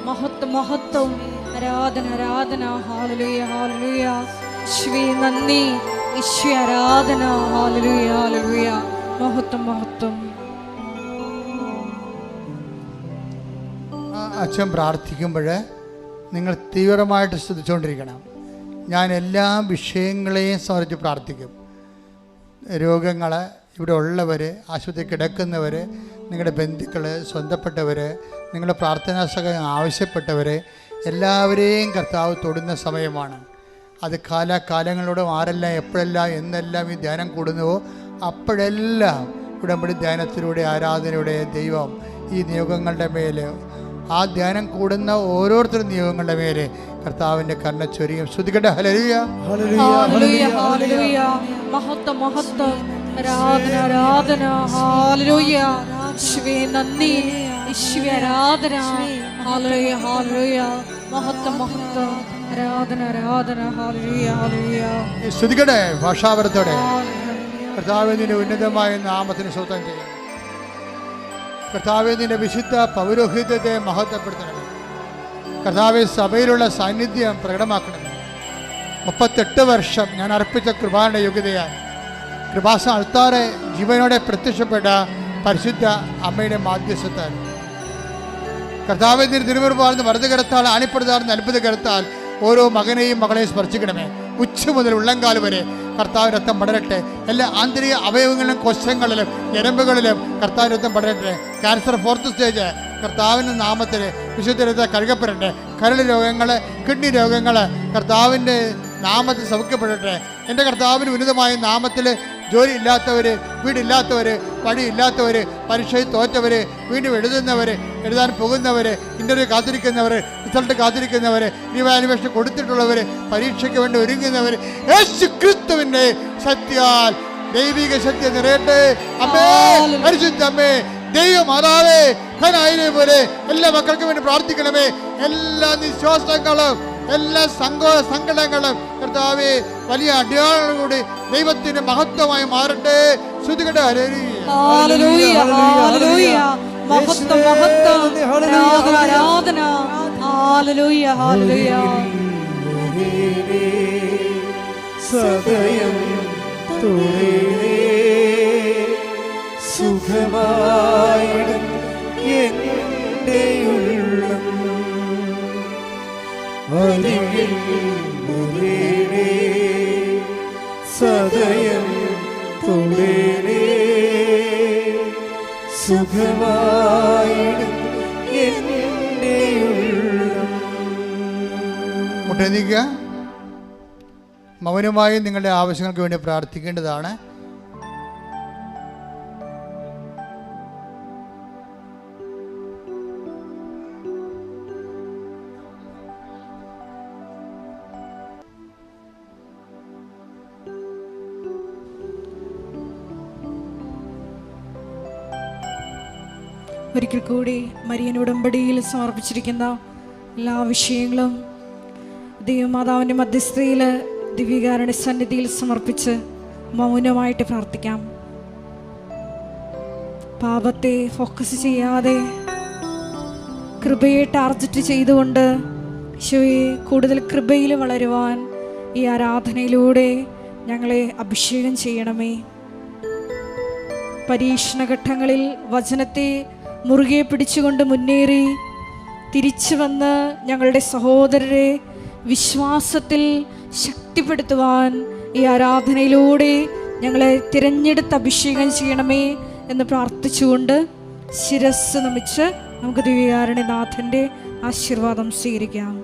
മഹത്വം, മഹത്വം, ആരാധന, ആരാധന, ഹല്ലേലൂയ, ഹല്ലേലൂയ. യേശുവേ നന്ദി, യേശുവേ ആരാധന, ഹല്ലേലൂയ, ഹല്ലേലൂയ. മഹത്വം, മഹത്വം.
അച്ഛൻ പ്രാർത്ഥിക്കുമ്പോൾ നിങ്ങൾ തീവ്രമായിട്ട് ശ്രദ്ധിച്ചുകൊണ്ടിരിക്കണം. ഞാൻ എല്ലാ വിഷയങ്ങളെയും സംബന്ധിച്ച് പ്രാർത്ഥിക്കും. രോഗങ്ങൾ, ഇവിടെ ഉള്ളവർ, ആശുപത്രി കിടക്കുന്നവർ, നിങ്ങളുടെ ബന്ധുക്കൾ, സ്വന്തപ്പെട്ടവർ, നിങ്ങളുടെ പ്രാർത്ഥനാ സഹായം ആവശ്യപ്പെട്ടവർ, എല്ലാവരെയും കർത്താവ് തൊടുന്ന സമയമാണ്. അത് കാലാകാലങ്ങളോടും ആരെല്ലാം എപ്പോഴെല്ലാം എന്നെല്ലാം ഈ ധ്യാനം കൂടുന്നുവോ അപ്പോഴെല്ലാം ഉടമ്പടി ധ്യാനത്തിലൂടെ ആരാധനയുടെ ദൈവം ഈ നിയോഗങ്ങളുടെ മേലെ, ആ ധ്യാനം കൂടുന്ന ഓരോരുത്തരും നിയോഗങ്ങളുടെ മേലെ കർത്താവിൻ്റെ കരുണ ചൊരിയും. ശ്രുതികട്ടെ. ഹല്ലേലൂയ,
ഹല്ലേലൂയ, ഹല്ലേലൂയ. മഹത്വം, മഹത്വം, ആരാധന, ആരാധന, ഹല്ലേലൂയ. യേശുവേ നന്ദി, യേശുവേ ആരാധന, ഹല്ലേലൂയ, ഹല്ലേലൂയ. മഹത്വം, മഹത്വം, ആരാധന, ആരാധന, ഹല്ലേലൂയ, ഹല്ലേലൂയ.
ശ്രുതികട്ടെ. ഭാഷാപരത്തോടെ കർത്താവിൻ്റെ ഉന്നതമായ നാമത്തിന് സ്തോത്രം ചെയ്യുന്നു. കർത്താവിൻ്റെ വിശുദ്ധ പൗരോഹിത്യത്തെ മഹത്വപ്പെടുത്തണമേ. കർത്താവ് സഭയിലുള്ള സാന്നിധ്യം പ്രകടമാക്കണമേ. 38 വർഷം ഞാൻ അർപ്പിച്ച കൃപാന്റെ യോഗ്യതയാണ് കൃപാസ അൾത്താറെ ജീവനോടെ പ്രത്യക്ഷപ്പെട്ട പരിശുദ്ധ അമ്മയുടെ മാധ്യസ്ഥത്താൽ കർത്താവിൻ്റെ തിരുമുറുപാർന്ന് വലതുകരത്താൽ ആണിപ്പെടുത്താറുന്ന അത്ഭുത കരത്താൽ ഓരോ മകനെയും മകളെയും സ്പർശിക്കണമേ. ഉച്ച മുതൽ ഉള്ളങ്കാൽ വരെ കർത്താവ് രക്തം പടരട്ടെ. എല്ലാ ആന്തരിക അവയവങ്ങളിലും കോശങ്ങളിലും ഞരമ്പുകളിലും കർത്താവ് രക്തം പടരട്ടെ. ക്യാൻസർ 4th സ്റ്റേജ് കർത്താവിൻ്റെ നാമത്തിൽ വിശുദ്ധ രക്തം കഴുകപ്പെടട്ടെ. കരൾ രോഗങ്ങൾ, കിഡ്നി രോഗങ്ങൾ കർത്താവിൻ്റെ നാമത്തിൽ സൗഖ്യപ്പെടട്ടെ. എൻ്റെ കർത്താവിന് ഉന്നതമായ നാമത്തിൽ ജോലി ഇല്ലാത്തവർ, വീടില്ലാത്തവർ, വഴിയില്ലാത്തവർ, പരീക്ഷയിൽ തോറ്റവർ, വീണ്ടും എഴുതാൻ പോകുന്നവർ, ഇൻ്റർവ്യൂ കാത്തിരിക്കുന്നവർ, റിസൾട്ട് കാത്തിരിക്കുന്നവർ, റിവാലുവേഷൻ കൊടുത്തിട്ടുള്ളവർ, പരീക്ഷയ്ക്ക് വേണ്ടി ഒരുങ്ങുന്നവർ, യേശു ക്രിസ്തുവിൻ്റെ ശക്തിയാൽ ദൈവിക ശക്തി നിറയട്ടെ. അമ്മേ, പരിശുദ്ധ അമ്മേ, ദൈവമാതാവേ, ധനായിരെ പോലെ എല്ലാ മക്കൾക്കും വേണ്ടി പ്രാർത്ഥിക്കണമേ. എല്ലാ നിശ്വാസങ്ങളും, എല്ലാ സങ്കടങ്ങളും കർത്താവേ വലിയ അടയാളങ്ങൾ കൂടി ദൈവത്തിന് മഹത്വമായി മാറട്ടെ. ശ്രുതികട്ടെ.
ഹല്ലേലൂയ, ഹല്ലേലൂയ. മഹത്വം, മഹത്വം, ആരാധന, ആരാധന, ഹല്ലേലൂയ, ഹല്ലേലൂയ.
സദയം തുറേ സുഖമായിടും എൻ്റെ ഉള്ളം അരികിൽ മുറിയേ സദയം തുറേ സുഖമായിടും എൻ്റെ ഉള്ളം.
മുട്ടനിക്കുക. മൗനമായി നിങ്ങളുടെ ആവശ്യങ്ങൾക്ക് വേണ്ടി പ്രാർത്ഥിക്കേണ്ടതാണ്.
ഒരിക്കൽ കൂടി മരിയൻ ഉടമ്പടിയിൽ സമർപ്പിച്ചിരിക്കുന്ന എല്ലാ വിഷയങ്ങളും ദൈവമാതാവിൻ്റെ മധ്യസ്ഥതയിൽ ദിവ്യകാരുണ്യ സന്നിധിയിൽ സമർപ്പിച്ച് മൗനമായിട്ട് പ്രാർത്ഥിക്കാം. പാപത്തെ ഫോക്കസ് ചെയ്യാതെ കൃപയെ ടാർഗറ്റ് ചെയ്തുകൊണ്ട് ഈശോയെ കൂടുതൽ കൃപയിൽ വളരുവാൻ ഈ ആരാധനയിലൂടെ ഞങ്ങളെ അഭിഷേകം ചെയ്യണമേ. പരീക്ഷണഘട്ടങ്ങളിൽ വചനത്തെ മുറുകെ പിടിച്ചുകൊണ്ട് മുന്നേറി തിരിച്ചു വന്ന് ഞങ്ങളുടെ സഹോദരരെ വിശ്വാസത്തിൽ ശക്തിപ്പെടുത്തുവാൻ ഈ ആരാധനയിലൂടെ ഞങ്ങളെ തിരഞ്ഞെടുത്ത് അഭിഷേകം ചെയ്യണമേ എന്ന് പ്രാർത്ഥിച്ചുകൊണ്ട് ശിരസ് നമിച്ച് നമുക്ക് ദിവ്യകാരുണ്യനാഥൻ്റെ ആശീർവാദം സ്വീകരിക്കാം.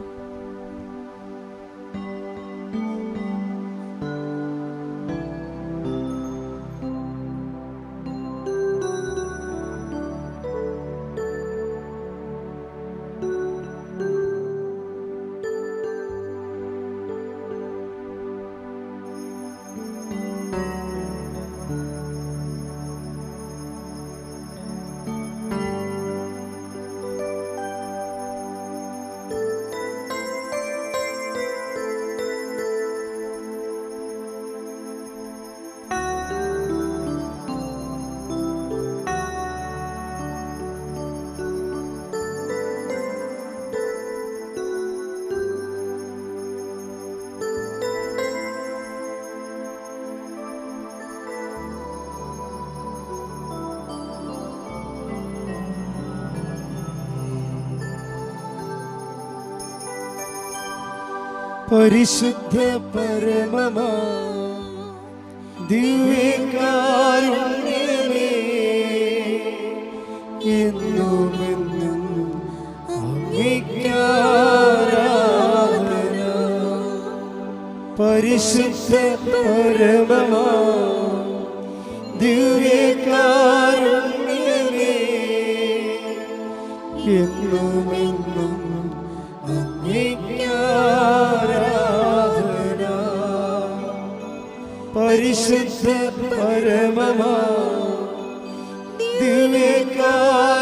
പരിശുദ്ധ പരമമാ ദിവ്യകാരുണ്യമേ, എന്നുമെന്നും അങ്ങേക്കാരാധന. പരിശുദ്ധ പരമമാ ദിവ്യകാരുണ്യമേ, എന്നുമെന്നും അങ്ങേക്കാരാധന. പരിശുദ്ധ പരമമാ ദിവ്യകാരുണ്യമേ,